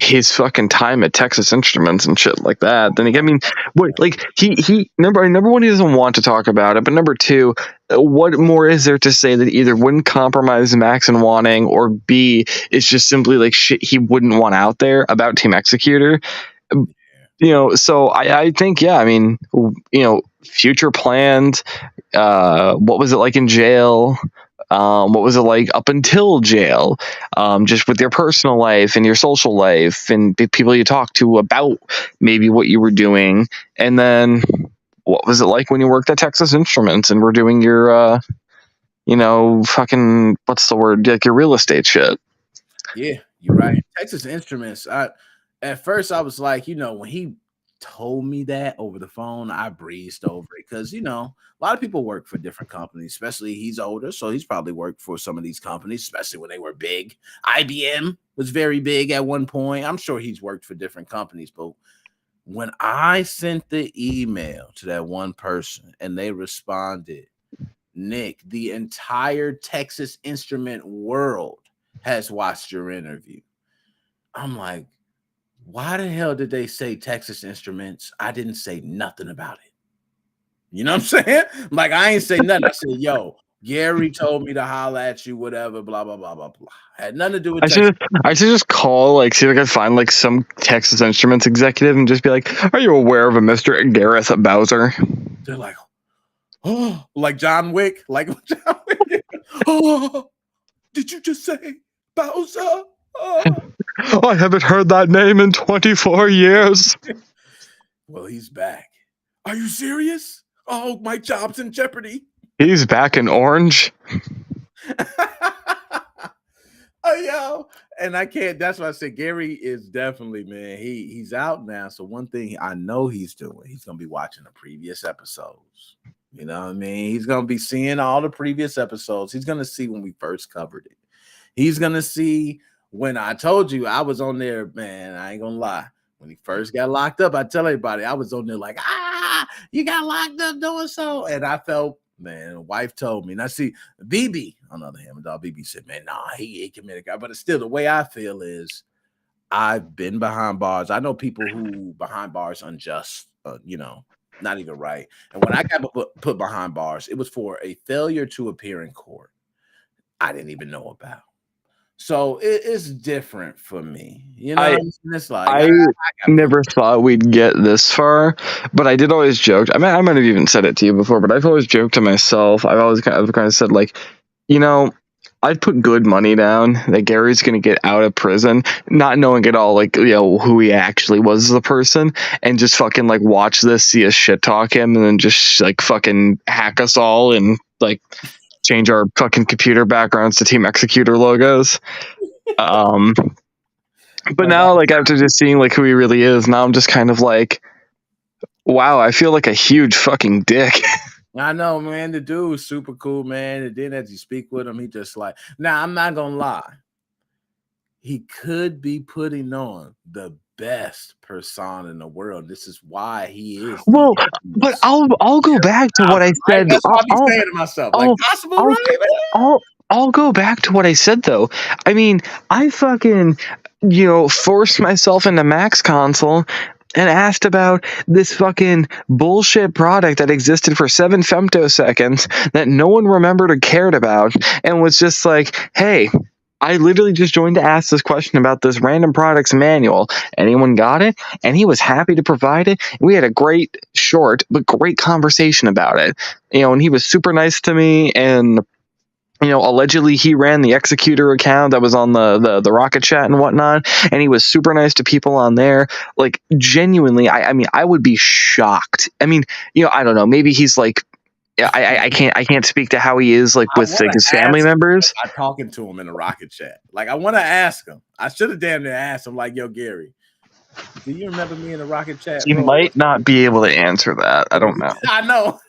his fucking time at Texas Instruments and shit like that. Then again, I mean, what like he number one, he doesn't want to talk about it, but number two, what more is there to say that either wouldn't compromise Max and wanting, or B is just simply like shit he wouldn't want out there about Team Executor. You know, so I think, yeah, I mean, you know, future plans, what was it like in jail? What was it like up until jail? Just with your personal life and your social life and people you talk to about maybe what you were doing. And then what was it like when you worked at Texas Instruments and were doing your, you know, fucking, what's the word? Like your real estate shit. Yeah, you're right. Texas Instruments. At first I was like, you know, when he told me that over the phone, I breezed over it because, you know, a lot of people work for different companies, especially he's older, so he's probably worked for some of these companies, especially when they were big. IBM was very big at one point. I'm sure he's worked for different companies, but when I sent the email to that one person and they responded, Nick, the entire Texas Instrument world has watched your interview. I'm like, why the hell did they say Texas Instruments? I didn't say nothing about it. You know what I'm saying? Like, I ain't say nothing. I said, yo, Gary told me to holla at you, whatever, blah, blah, blah, blah, blah. Had nothing to do with I should just call, like, see if I can find like some Texas Instruments executive and just be like, "Are you aware of a Mr. Gareth Bowser?" They're like, oh, like John Wick, like John Wick. Oh, did you just say Bowser? Oh. I haven't heard that name in 24 years. Well, he's back. Are you serious? Oh, my job's in jeopardy. He's back in orange. Oh, yo. And I can't, that's why I said Gary is definitely, man, he's out now. So one thing I know he's doing, he's going to be watching the previous episodes. You know what I mean? He's going to be seeing all the previous episodes. He's going to see when we first covered it. He's going to see when I told you I was on there, man, I ain't going to lie. When he first got locked up, I tell everybody I was on there like, you got locked up doing so. And I felt, man, wife told me. And I see BB, on the other hand, my dog BB said, man, nah, he committed a guy. But it's still, the way I feel is I've been behind bars. I know people who behind bars unjust, you know, not even right. And when I got put behind bars, it was for a failure to appear in court I didn't even know about. So it's different for me. You know, it's like I never thought we'd get this far, but I did always joke. I mean, I might have even said it to you before, but I've always joked to myself. I've always kind of said, like, you know, I'd put good money down that Gary's going to get out of prison, not knowing at all, like, you know, who he actually was as a person, and just fucking, like, watch this, see us shit talk him, and then just, like, fucking hack us all and, like, change our fucking computer backgrounds to Team Executor logos. But now, like, after just seeing, like, who he really is, now I'm just kind of like, wow, I feel like a huge fucking dick. I know, man. The dude's super cool, man. And then as you speak with him, he just like, now I'm not gonna lie. He could be putting on the best persona in the world. This is why he is. Well, but I'll go back to what I said. That's what I be saying to myself. Like, possible, I'll, right, man? I'll go back to what I said though. I mean, I fucking forced myself into Max Console and asked about this fucking bullshit product that existed for 7 femtoseconds that no one remembered or cared about, and was just like, hey, I literally just joined to ask this question about this random products manual. Anyone got it? And he was happy to provide it. We had a great, short, but great conversation about it. And he was super nice to me, and allegedly he ran the executor account that was on the Rocket Chat and whatnot, and he was super nice to people on there. Like, genuinely, I mean, I would be shocked. I mean, I don't know. Maybe he's like, I can't speak to how he is like with like his family members. I'm talking to him in the Rocket Chat. Like, I want to ask him. I should have damn near asked him. Like, yo, Gary, do you remember me in the Rocket Chat? He might not be able to answer that. I don't know. I know.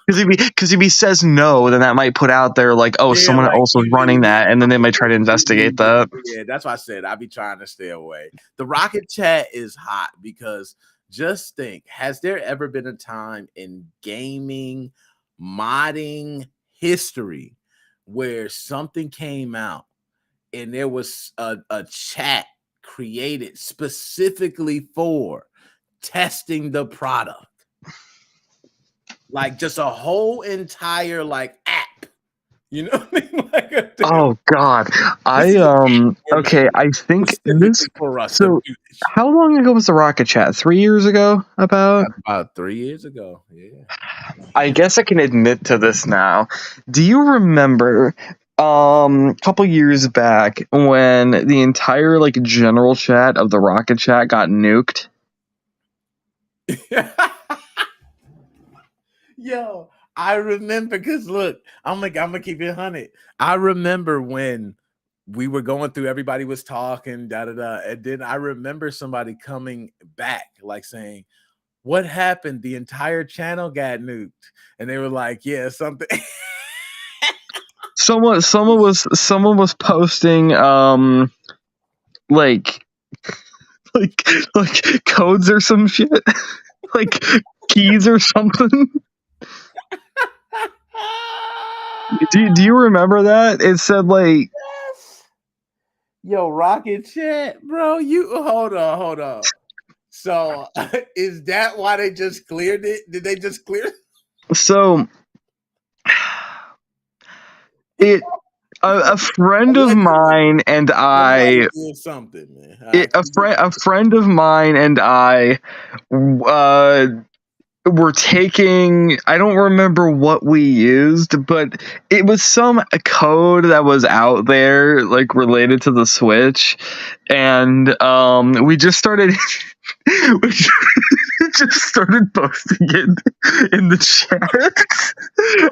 Because if he says no, then that might put out there like, oh, someone else was running that, and then they might try to investigate that. Yeah, that's why I said I'd be trying to stay away. The Rocket Chat is hot because just think, has there ever been a time in gaming, modding history where something came out and there was a chat created specifically for testing the product? Like, just a whole entire like app, you know what I mean? Like oh God, okay, I think this. For us so, how long ago was the Rocket Chat? 3 years ago, about 3 years ago. Yeah. I guess I can admit to this now. Do you remember a couple years back when the entire like general chat of the Rocket Chat got nuked? Yo, I remember, because look, I'm gonna keep it 100. I remember when we were going through, everybody was talking, and then I remember somebody coming back, like saying, "What happened? The entire channel got nuked," and they were like, "Yeah, something." Someone was posting like codes or some shit, like keys or something. Do you remember that? It said like, yo, Rocket Chat, bro. You hold on. So is that why they just cleared it? Did they just clear it? So a friend of mine and I, something, man. a friend of mine and I were taking, I don't remember what we used, but it was some code that was out there like related to the Switch, and we just started we just started posting it in the chat.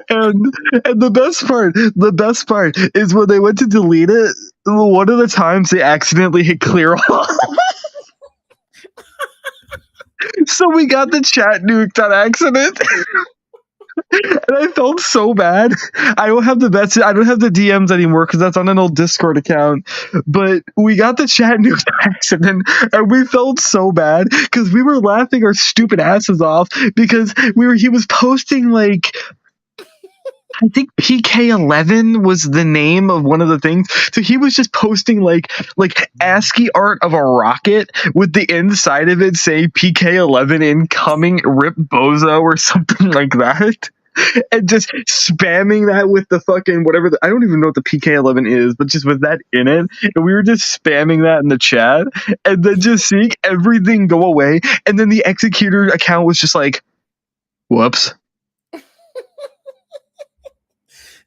And the best part is when they went to delete it, one of the times they accidentally hit clear all. So we got the chat nuked on accident. And I felt so bad. I don't have the DMs anymore because that's on an old Discord account. But we got the chat nuked on accident, and we felt so bad because we were laughing our stupid asses off because he was posting like, I think PK11 was the name of one of the things. So he was just posting like ASCII art of a rocket with the inside of it saying PK11 incoming, rip bozo or something like that. And just spamming that with the fucking whatever. I don't even know what the PK11 is, but just with that in it. And we were just spamming that in the chat and then just seeing everything go away. And then the executor account was just like, whoops.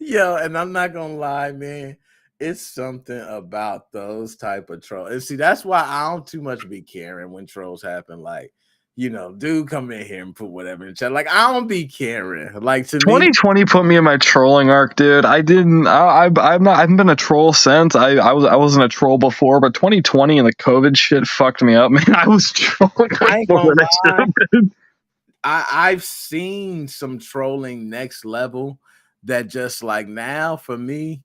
Yo, and I'm not gonna lie, man. It's something about those type of trolls. And see, that's why I don't too much be caring when trolls happen. Like, dude, come in here and put whatever in chat. Like, I don't be caring. Like, to 2020 put me in my trolling arc, dude. I haven't been a troll since. I wasn't a troll before, but 2020 and the COVID shit fucked me up, man. I was trolling. I've seen some trolling next level that just like now for me,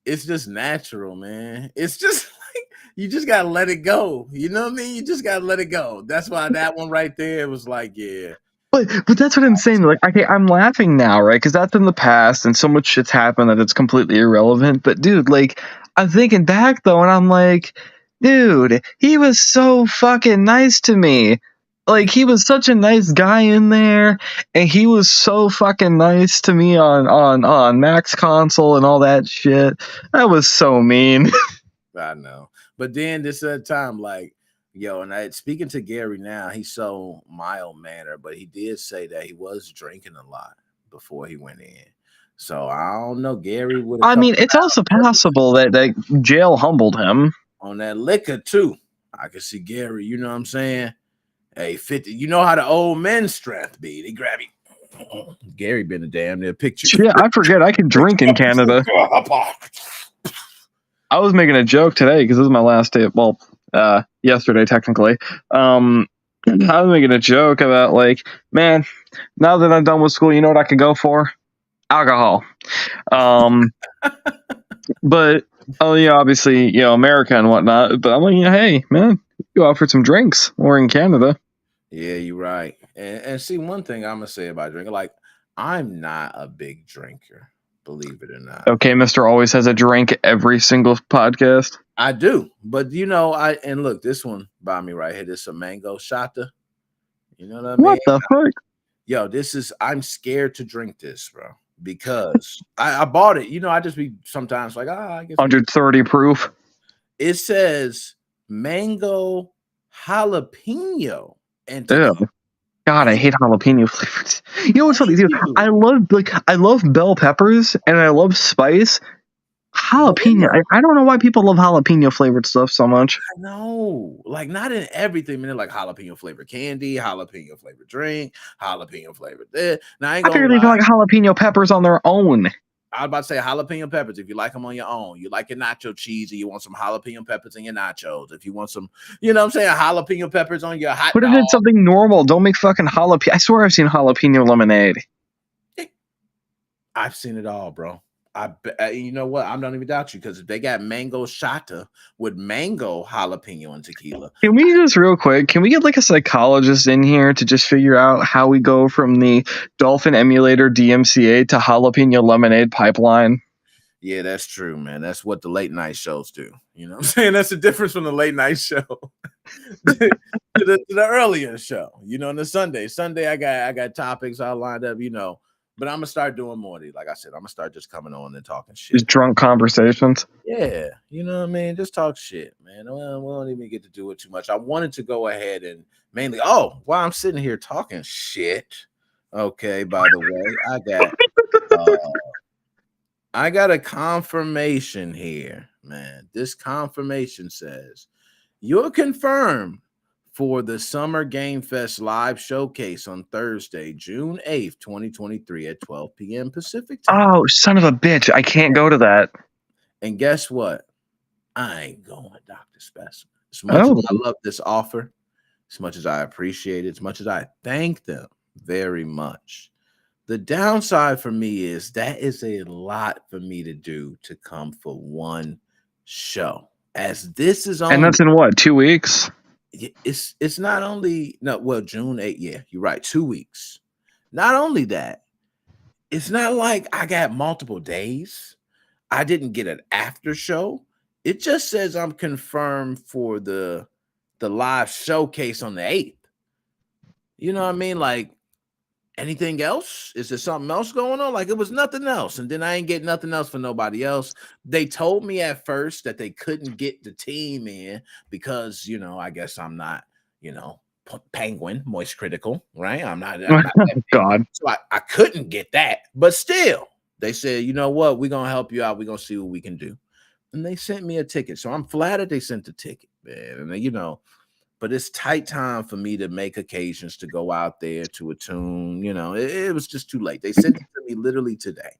it's just natural, man. It's just like You just gotta let it go. You know what I mean? You just gotta let it go. That's why that one right there was like, yeah. But that's what I'm saying. Like, okay, I'm laughing now, right? Because that's in the past, and so much shit's happened that it's completely irrelevant. But dude, like, I'm thinking back though, and I'm like, dude, he was so fucking nice to me. Like, he was such a nice guy in there, and he was so fucking nice to me on Max Console and all that shit. That was so mean. I know. But then this time, like, yo, and speaking to Gary now, he's so mild mannered, but he did say that he was drinking a lot before he went in. So I don't know. Gary would. I mean, it's also possible that jail humbled him on that liquor too. I can see Gary. You know what I'm saying? Hey, 50. You know how the old men's strength be? They grab you. Gary been a damn near picture. Yeah, I forget I can drink in Canada. I was making a joke today because this is my last day. Well, yesterday technically. I was making a joke about like, man, now that I'm done with school, you know what I could go for? Alcohol. But obviously, America and whatnot. But I'm like, hey, man, you go out for some drinks. Or in Canada. Yeah, you're right. And see, one thing I'm gonna say about drinking, like, I'm not a big drinker. Believe it or not. Okay, Mr. Always has a drink every single podcast. I do, but and look, this one by me right here. This is a mango shata. You know what I mean? What the fuck? Yo, I'm scared to drink this, bro, because I bought it. I just be sometimes like, I guess 130 proof. It says mango jalapeno and God, I hate jalapeno flavors. You know what's funny, dude? I love bell peppers and I love spice. Jalapeno. I don't know why people love jalapeno flavored stuff so much. I know, like, not in everything. Man, like jalapeno flavored candy, jalapeno flavored drink, jalapeno flavored this. Now I figured they like jalapeno peppers on their own. I was about to say jalapeno peppers. If you like them on your own, you like your nacho cheese, and you want some jalapeno peppers in your nachos. If you want some, jalapeno peppers on your hot dog. Put it in something normal. Don't make fucking jalapeno. I swear I've seen jalapeno lemonade. I've seen it all, bro. You know what? I'm not even doubt you, because if they got mango shata with mango jalapeno and tequila. Can we just real quick? Can we get like a psychologist in here to just figure out how we go from the Dolphin Emulator DMCA to jalapeno lemonade pipeline? Yeah, that's true, man. That's what the late night shows do. You know what I'm saying? That's the difference from the late night show to the earlier show. On the Sunday. I got topics all lined up. But I'm gonna start doing more of these. Like I said, I'm gonna start just coming on and talking shit. Just drunk conversations. Yeah, you know what I mean? Just talk shit, man. We don't even get to do it too much. I wanted to go ahead and mainly, while I'm sitting here talking shit. Okay, by the way, I got a confirmation here, man. This confirmation says you're confirmed for the Summer Game Fest live showcase on Thursday, June 8th, 2023 at 12 p.m. Pacific time. Oh, son of a bitch. I can't go to that. And guess what? I ain't going, Dr. Specimen. As much as I love this offer, as much as I appreciate it, as much as I thank them very much, the downside for me is that is a lot for me to do to come for one show. As this is only, and that's in what, 2 weeks? It's not only June 8th. Yeah, you're right. 2 weeks. Not only that, it's not like I got multiple days. I didn't get an after show. It just says I'm confirmed for the live showcase on the 8th. You know what I mean? Like, anything else? Is there something else going on? Like, it was nothing else. And then I ain't get nothing else for nobody else. They told me at first that they couldn't get the team in because, I guess I'm not, Penguin, moist critical, right? I'm not God. So I couldn't get that. But still, they said, you know what? We're going to help you out. We're going to see what we can do. And they sent me a ticket. So I'm flattered they sent the ticket, man. And, but it's tight time for me to make occasions to go out there to attune. It was just too late. They sent it to me literally today.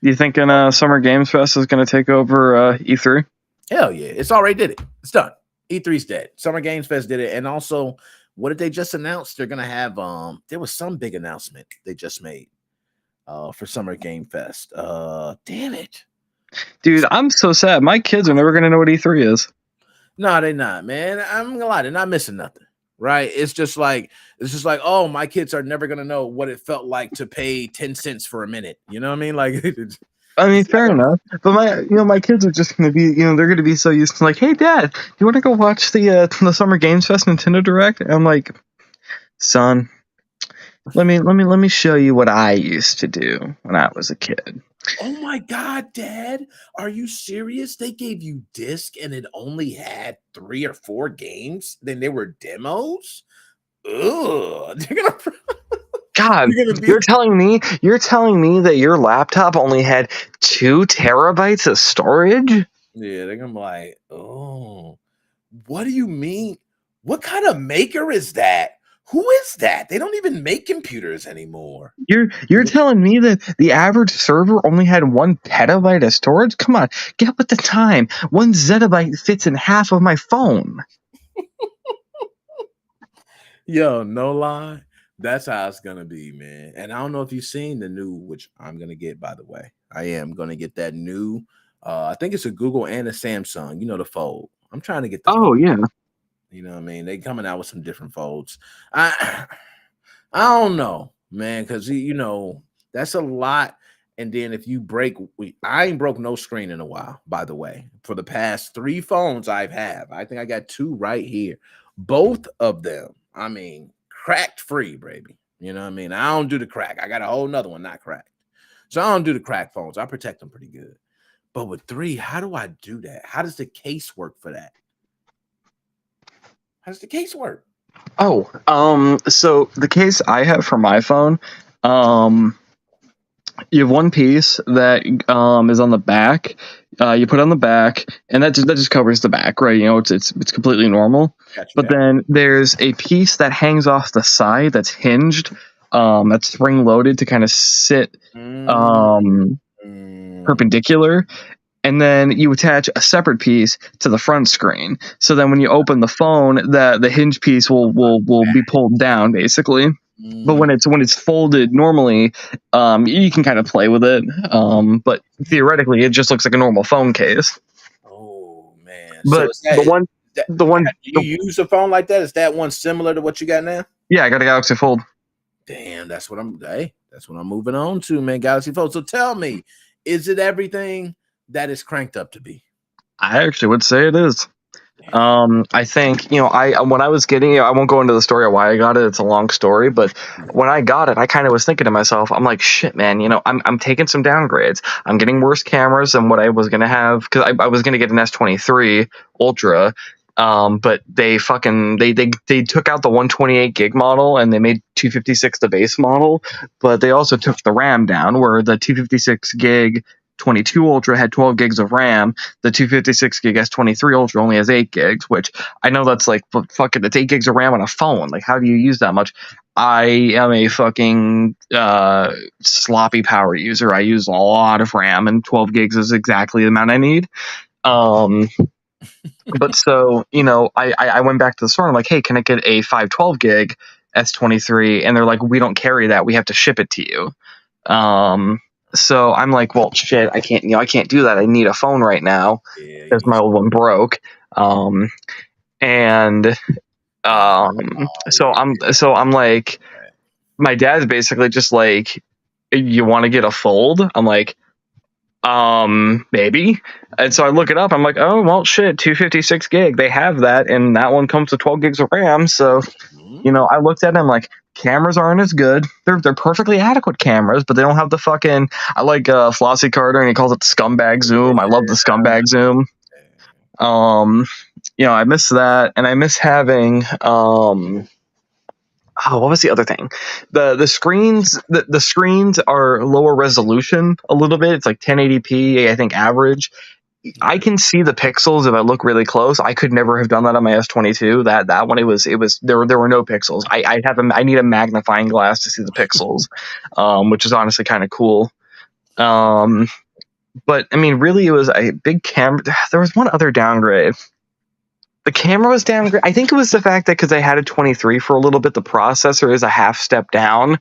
You thinking Summer Games Fest is going to take over E3? Hell yeah. It's already did it. It's done. E3's dead. Summer Games Fest did it. And also, what did they just announce? They're going to have, there was some big announcement they just made for Summer Game Fest. Damn it. Dude, I'm so sad. My kids are never going to know what E3 is. No, they're not, man. I'm gonna lie, they're not missing nothing, right? It's just like, oh, my kids are never gonna know what it felt like to pay 10 cents for a minute. You know what I mean? Like, I mean, fair enough. But my kids are just gonna be, they're gonna be so used to like, hey, Dad, do you want to go watch the Summer Games Fest Nintendo Direct? And I'm like, son, let me show you what I used to do when I was a kid. oh my God, Dad, are you serious? They gave you disc and it only had 3 or 4 games. Then they were demos. Ugh, they're gonna. God, you're telling me that your laptop only had 2 terabytes of storage? Yeah, they're gonna be like, oh, what do you mean? What kind of maker is that? Who is that? They don't even make computers anymore. You're telling me that the average server only had 1 petabyte of storage? Come on, get with the time. 1 zettabyte fits in half of my phone. Yo, no lie. That's how it's gonna be, man. And I don't know if you've seen the new, which I'm gonna get, by the way. I am gonna get that new. I think it's a Google and a Samsung. You know, the Fold. I'm trying to get the. Oh Fold. yeah. You know what I mean? They coming out with some different folds. I don't know, man, because that's a lot. And then if you break, I ain't broke no screen in a while. By the way, for the past 3 phones I think I got 2 right here. Both of them, I mean, cracked free, baby. You know what I mean? I don't do the crack. I got a whole nother one not cracked, so I don't do the crack phones. I protect them pretty good. But with 3, how do I do that? How does the case work for that? How does the case work? Oh, so the case I have for my phone, you have one piece that is on the back. You put it on the back, and that just covers the back, right? It's completely normal. Gotcha, But then there's a piece that hangs off the side that's hinged, that's spring loaded to kind of sit perpendicular. And then you attach a separate piece to the front screen. So then when you open the phone, the hinge piece will be pulled down, basically. But when it's folded normally, you can kind of play with it. But theoretically, it just looks like a normal phone case. Oh man! But so do you use a phone like that? Is that one similar to what you got now? Yeah, I got a Galaxy Fold. Damn, that's what I'm moving on to, man. Galaxy Fold. So tell me, is it everything that is cranked up to be? I actually would say it is. I think, when I was getting it, I won't go into the story of why I got it. It's a long story, but when I got it, I kind of was thinking to myself, I'm like, shit, man, I'm taking some downgrades. I'm getting worse cameras than what I was going to have, because I was going to get an S23 Ultra. But they took out the 128 gig model and they made 256 the base model, but they also took the RAM down, where the 256 gig 22 Ultra had 12 gigs of RAM. The 256 gig S23 Ultra only has 8 gigs, which I know that's like, fucking, it's 8 gigs of RAM on a phone. Like, how do you use that much? I am a fucking sloppy power user. I use a lot of RAM, and 12 gigs is exactly the amount I need. But so, I went back to the store and I'm like, hey, can I get a 512 gig S23? And they're like, we don't carry that. We have to ship it to you. So I'm like, well, shit, I can't do that. I need a phone right now because my old one broke. So I'm like, my dad's basically just like, you want to get a Fold? I'm like, maybe. And so I look it up. I'm like, oh, well, shit, 256 gig. They have that, and that one comes with 12 gigs of RAM. So, I looked at it. I'm like, cameras aren't as good. They're perfectly adequate cameras, but they don't have the fucking. I like Flossie Carter, and he calls it the scumbag zoom. I love the scumbag zoom. I miss that, and I miss having. Oh, what was the other thing? The screens the screens are lower resolution a little bit. It's like 1080p, I think, average. I can see the pixels if I look really close. I could never have done that on my S22. That one, it was there were no pixels. I need a magnifying glass to see the pixels, which is honestly kind of cool. But I mean, really, it was a big camera. There was one other downgrade. The camera was downgraded. I think it was the fact that because I had a 23 for a little bit, the processor is a half step down.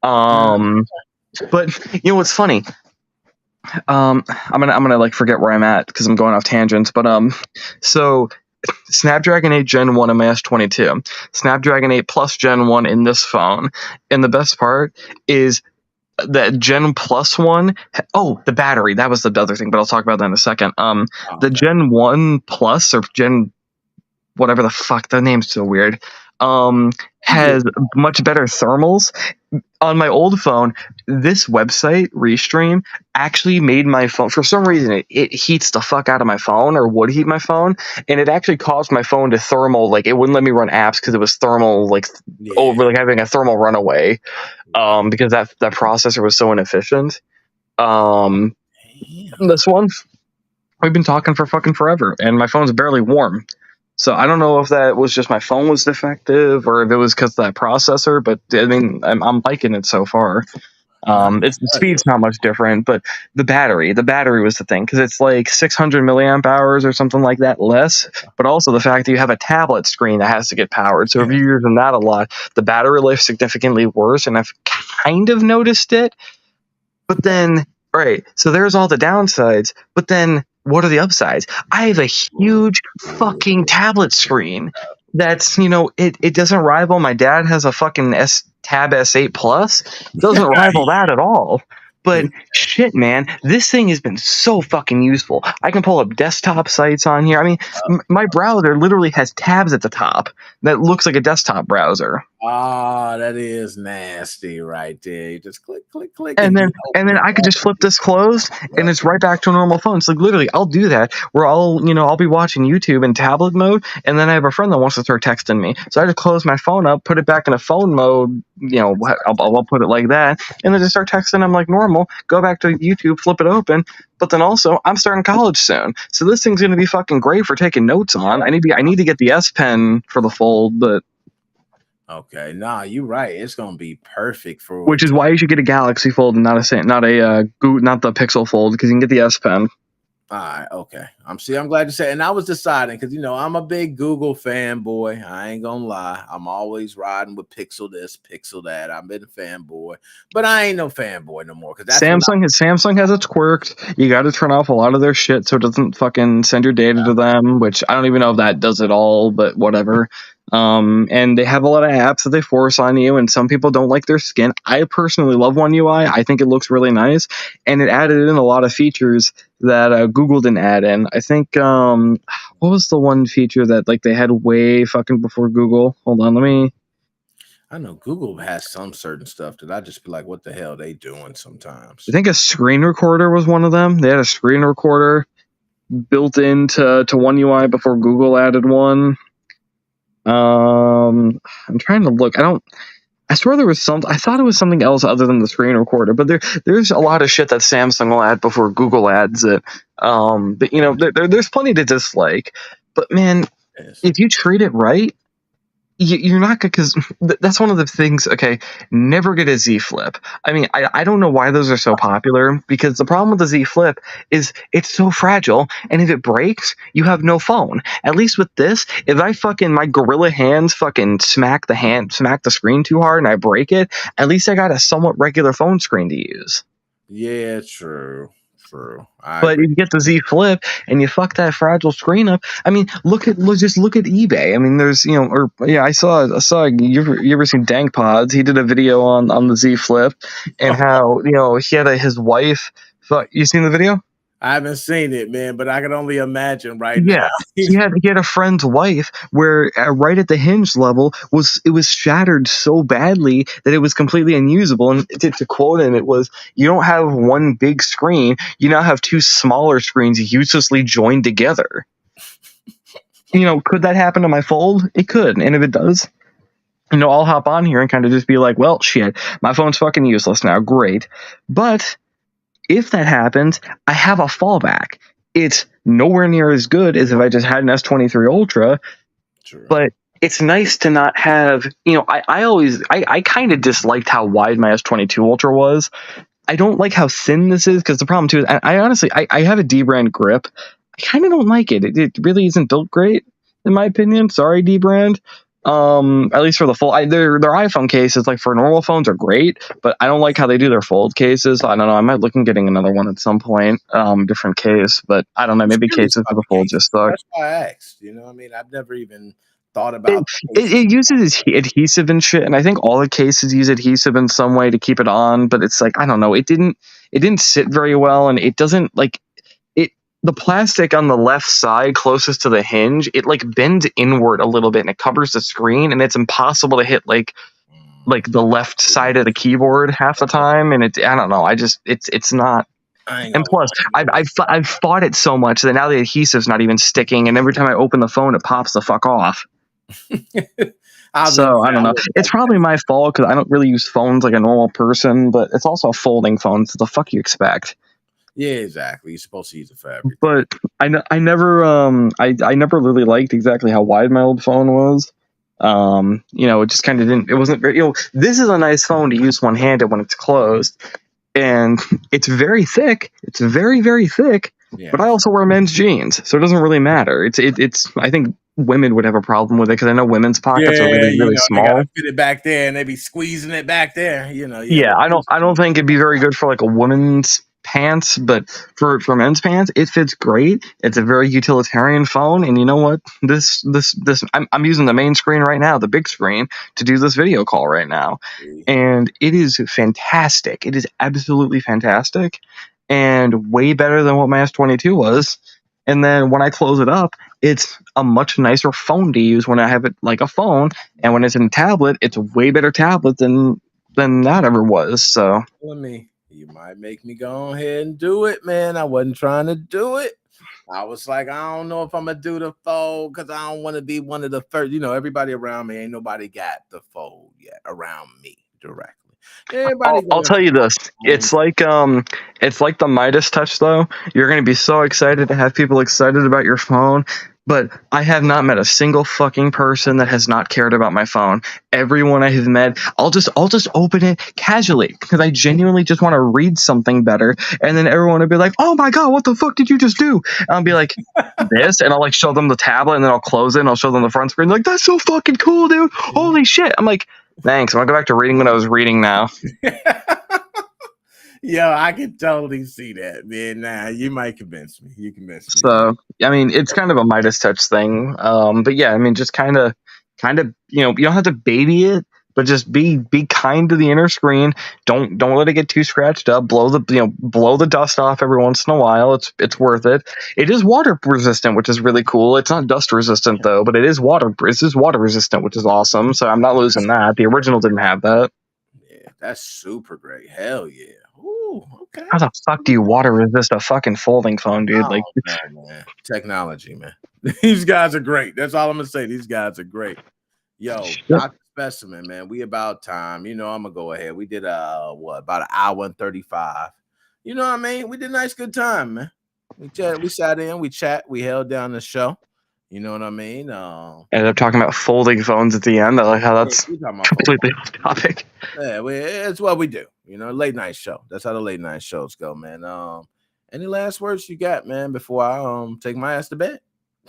But what's funny? I'm gonna like forget where I'm at because I'm going off tangents. But so Snapdragon 8 Gen 1 in my S22, Snapdragon 8 Plus Gen 1 in this phone, and the best part is that Gen Plus one. Oh, the battery. That was the other thing, but I'll talk about that in a second. The Gen 1 Plus or Gen whatever the fuck, the name's so weird. Has much better thermals. On my old phone, this website, Restream, actually made my phone, for some reason, it heats the fuck out of my phone, or would heat my phone, and it actually caused my phone to thermal, like, it wouldn't let me run apps because it was thermal, like, over, like, having a thermal runaway, because that processor was so inefficient. This one, we've been talking for fucking forever, and my phone's barely warm. So I don't know if that was just my phone was defective or if it was because of that processor, but I mean, I'm liking it so far. The speed's not much different, but the battery was the thing, because it's like 600 milliamp hours or something like that less, but also the fact that you have a tablet screen that has to get powered. So if you're using that a lot, the battery life's significantly worse, and I've kind of noticed it. But then, right, so there's all the downsides, but then what are the upsides? I have a huge fucking tablet screen that's, it doesn't rival. My dad has a fucking Tab S8 Plus. It doesn't rival that at all. But shit, man, this thing has been so fucking useful. I can pull up desktop sites on here. I mean, my browser literally has tabs at the top that looks like a desktop browser. Oh, that is nasty right there. You just click. And then I could just flip this closed and it's right back to a normal phone. So like, literally, I'll do that where I'll be watching YouTube in tablet mode, and then I have a friend that wants to start texting me. So I just close my phone up, put it back in a phone mode, I'll put it like that, and then just start texting them like normal, go back to YouTube, flip it open. But then also, I'm starting college soon, so this thing's going to be fucking great for taking notes on. I need to get the S Pen for the Fold, but okay, nah, you're right. It's gonna be perfect for. Which is why you should get a Galaxy Fold and not the Pixel Fold, because you can get the S Pen. All right, okay. I'm glad you said. And I was deciding because I'm a big Google fanboy. I ain't gonna lie. I'm always riding with Pixel this, Pixel that. I've been a fanboy, but I ain't no fanboy no more. Because Samsung has its quirks. You got to turn off a lot of their shit so it doesn't fucking send your data to them. Which I don't even know if that does it all, but whatever. And they have a lot of apps that they force on you, and some people don't like their skin. I personally love One UI. I think it looks really nice, and it added in a lot of features that Google didn't add in. I think what was the one feature that like they had way fucking before Google? Hold on, I know Google has some certain stuff that I just be like, what the hell are they doing sometimes? I think a screen recorder was one of them. They had a screen recorder built into One UI before Google added one. I'm trying to look. I swear there was I thought it was something else other than the screen recorder, but there's a lot of shit that Samsung will add before Google adds it. But there's plenty to dislike. But man, if you treat it right, you're not good, because that's one of the things. Okay, never get a Z Flip. I mean, I don't know why those are so popular, because the problem with the Z Flip is it's so fragile, and if it breaks, you have no phone. At least with this, if my gorilla hands fucking smack the screen too hard and I break it, at least I got a somewhat regular phone screen to use. Yeah, true. But if you get the Z Flip and you fuck that fragile screen up, I mean, just look at eBay. I mean, there's I saw you ever seen Dank Pods? He did a video on the Z Flip and how he had his wife. You seen the video? I haven't seen it, man, but I can only imagine right now. He had a friend's wife where right at the hinge level it was shattered so badly that it was completely unusable. And to quote him, it was, "You don't have one big screen, you now have two smaller screens uselessly joined together." Could that happen to my Fold? It could, and if it does, I'll hop on here and kind of just be like, well, shit, my phone's fucking useless now. Great, but if that happens, I have a fallback. It's nowhere near as good as if I just had an S23 Ultra, but it's nice to not have, I kind of disliked how wide my S22 Ultra was. I don't like how thin this is, because the problem too is, I honestly have a D-brand grip. I kind of don't like it. It really isn't built great, in my opinion. Sorry, D-brand. At least for the full, their iPhone cases, like for normal phones, are great, but I don't like how they do their fold cases. I don't know. I might look at getting another one at some point, different case, but I don't know. I'm Maybe curious cases for about the the fold cases. just suck. That's why I asked. You know what I mean? I've never even thought It, about it, cases. it uses adhesive and shit, and I think all the cases use adhesive in some way to keep it on. But it's like I don't know. It didn't sit very well, and it doesn't like it. The plastic on the left side, closest to the hinge, it like bends inward a little bit, and it covers the screen, and it's impossible to hit like the left side of the keyboard half the time. And I don't know. It's not. I ain't And gonna plus, lie. I've fought it so much that now the adhesive's not even sticking, and every time I open the phone, it pops the fuck off. I'll be So I honest, don't I know. wouldn't It's like probably my fault because I don't really use phones like a normal person, but it's also a folding phone. So the fuck you expect? Yeah, exactly. You're supposed to use it for everything. But I never really liked exactly how wide my old phone was. It just kind of didn't. It wasn't very. This is a nice phone to use one handed when it's closed, and it's very thick. It's very very thick. Yeah. But I also wear men's jeans, so it doesn't really matter. It's. I think women would have a problem with it because I know women's pockets are really really They small. gotta fit it back there, and they be squeezing it back there. Yeah, I don't think it'd be very good for like a woman's pants, but for men's pants, it fits great. It's a very utilitarian phone, and you know what? This I'm using the main screen right now, the big screen, to do this video call right now, and it is fantastic. It is absolutely fantastic, and way better than what my S22 was. And then when I close it up, it's a much nicer phone to use when I have it like a phone, and when it's in a tablet, it's a way better tablet than that ever was. So You might make me go ahead and do it, man. I wasn't trying to do it. I was like, I don't know if I'm gonna do the fold because I don't want to be one of the first. Everybody around me, ain't nobody got the fold yet around me directly. I'll tell you this. It's like the Midas touch though. You're gonna be so excited to have people excited about your phone. But I have not met a single fucking person that has not cared about my phone. Everyone I have met, I'll just open it casually because I genuinely just want to read something better. And then everyone will be like, "Oh my god, what the fuck did you just do?" And I'll be like, "This," and I'll like show them the tablet, and then I'll close it, and I'll show them the front screen. Like, that's so fucking cool, dude! Holy shit! I'm like, thanks. I'm gonna go back to reading what I was reading now. Yo, I can totally see that, man. Nah, you might convince me. You convince me. So, I mean, it's kind of a Midas touch thing. But yeah, I mean, just kind of, you don't have to baby it, but just be kind to the inner screen. Don't let it get too scratched up. Blow the dust off every once in a while. It's worth it. It is water resistant, which is really cool. It's not dust resistant though, but it is water resistant, which is awesome. So I'm not losing that. The original didn't have that. Yeah, that's super great. Hell yeah. Ooh, okay. How the fuck do you water resist a fucking folding phone, dude? Man. Technology, man. These guys are great. That's all I'm gonna say. These guys are great. Yo, Dr. Specimen, man. We about time. I'm gonna go ahead. We did about an hour and 35. You know what I mean? We did a nice good time, man. We sat in, we we held down the show. You know what I mean? Ended up talking about folding phones at the end. I like how that's completely off topic. Yeah, it's what we do. Late night show. That's how the late night shows go, man. Any last words you got, man, before I take my ass to bed?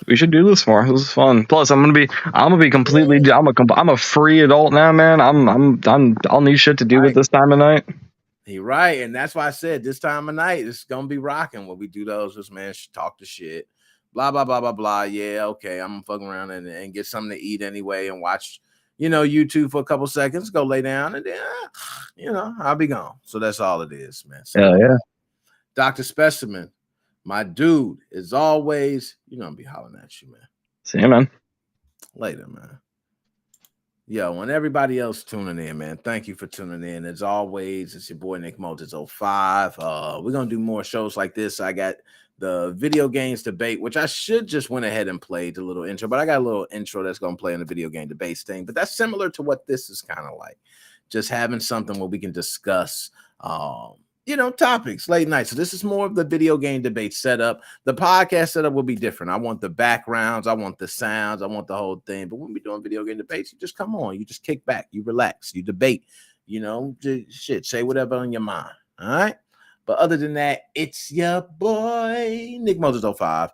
We should do this more. This is fun. Plus, I'm gonna be completely. I'm a free adult now, man. I'll need shit to do with this time of night. You're right, and that's why I said this time of night it's gonna be rocking when we do those. Just man, talk the shit. Blah blah blah blah blah. Yeah, okay. I'm gonna fuck around and get something to eat anyway and watch, YouTube for a couple seconds. Go lay down and then, I'll be gone. So that's all it is, man. So, yeah. Dr. Specimen, my dude, as always, I'll be hollering at you, man. See you, man. Later, man. Yo, and everybody else tuning in, man. Thank you for tuning in. As always, it's your boy Nick Moses 05. We're gonna do more shows like this. I got the video games debate, which I should just went ahead and played the little intro, but I got a little intro that's gonna play in the video game debates thing. But that's similar to what this is kind of like. Just having something where we can discuss topics late night. So this is more of the video game debate setup. The podcast setup will be different. I want the backgrounds, I want the sounds, I want the whole thing. But when we're doing video game debates, you just come on, you just kick back, you relax, you debate, say whatever on your mind. All right. But other than that, it's your boy Nick Moses 05.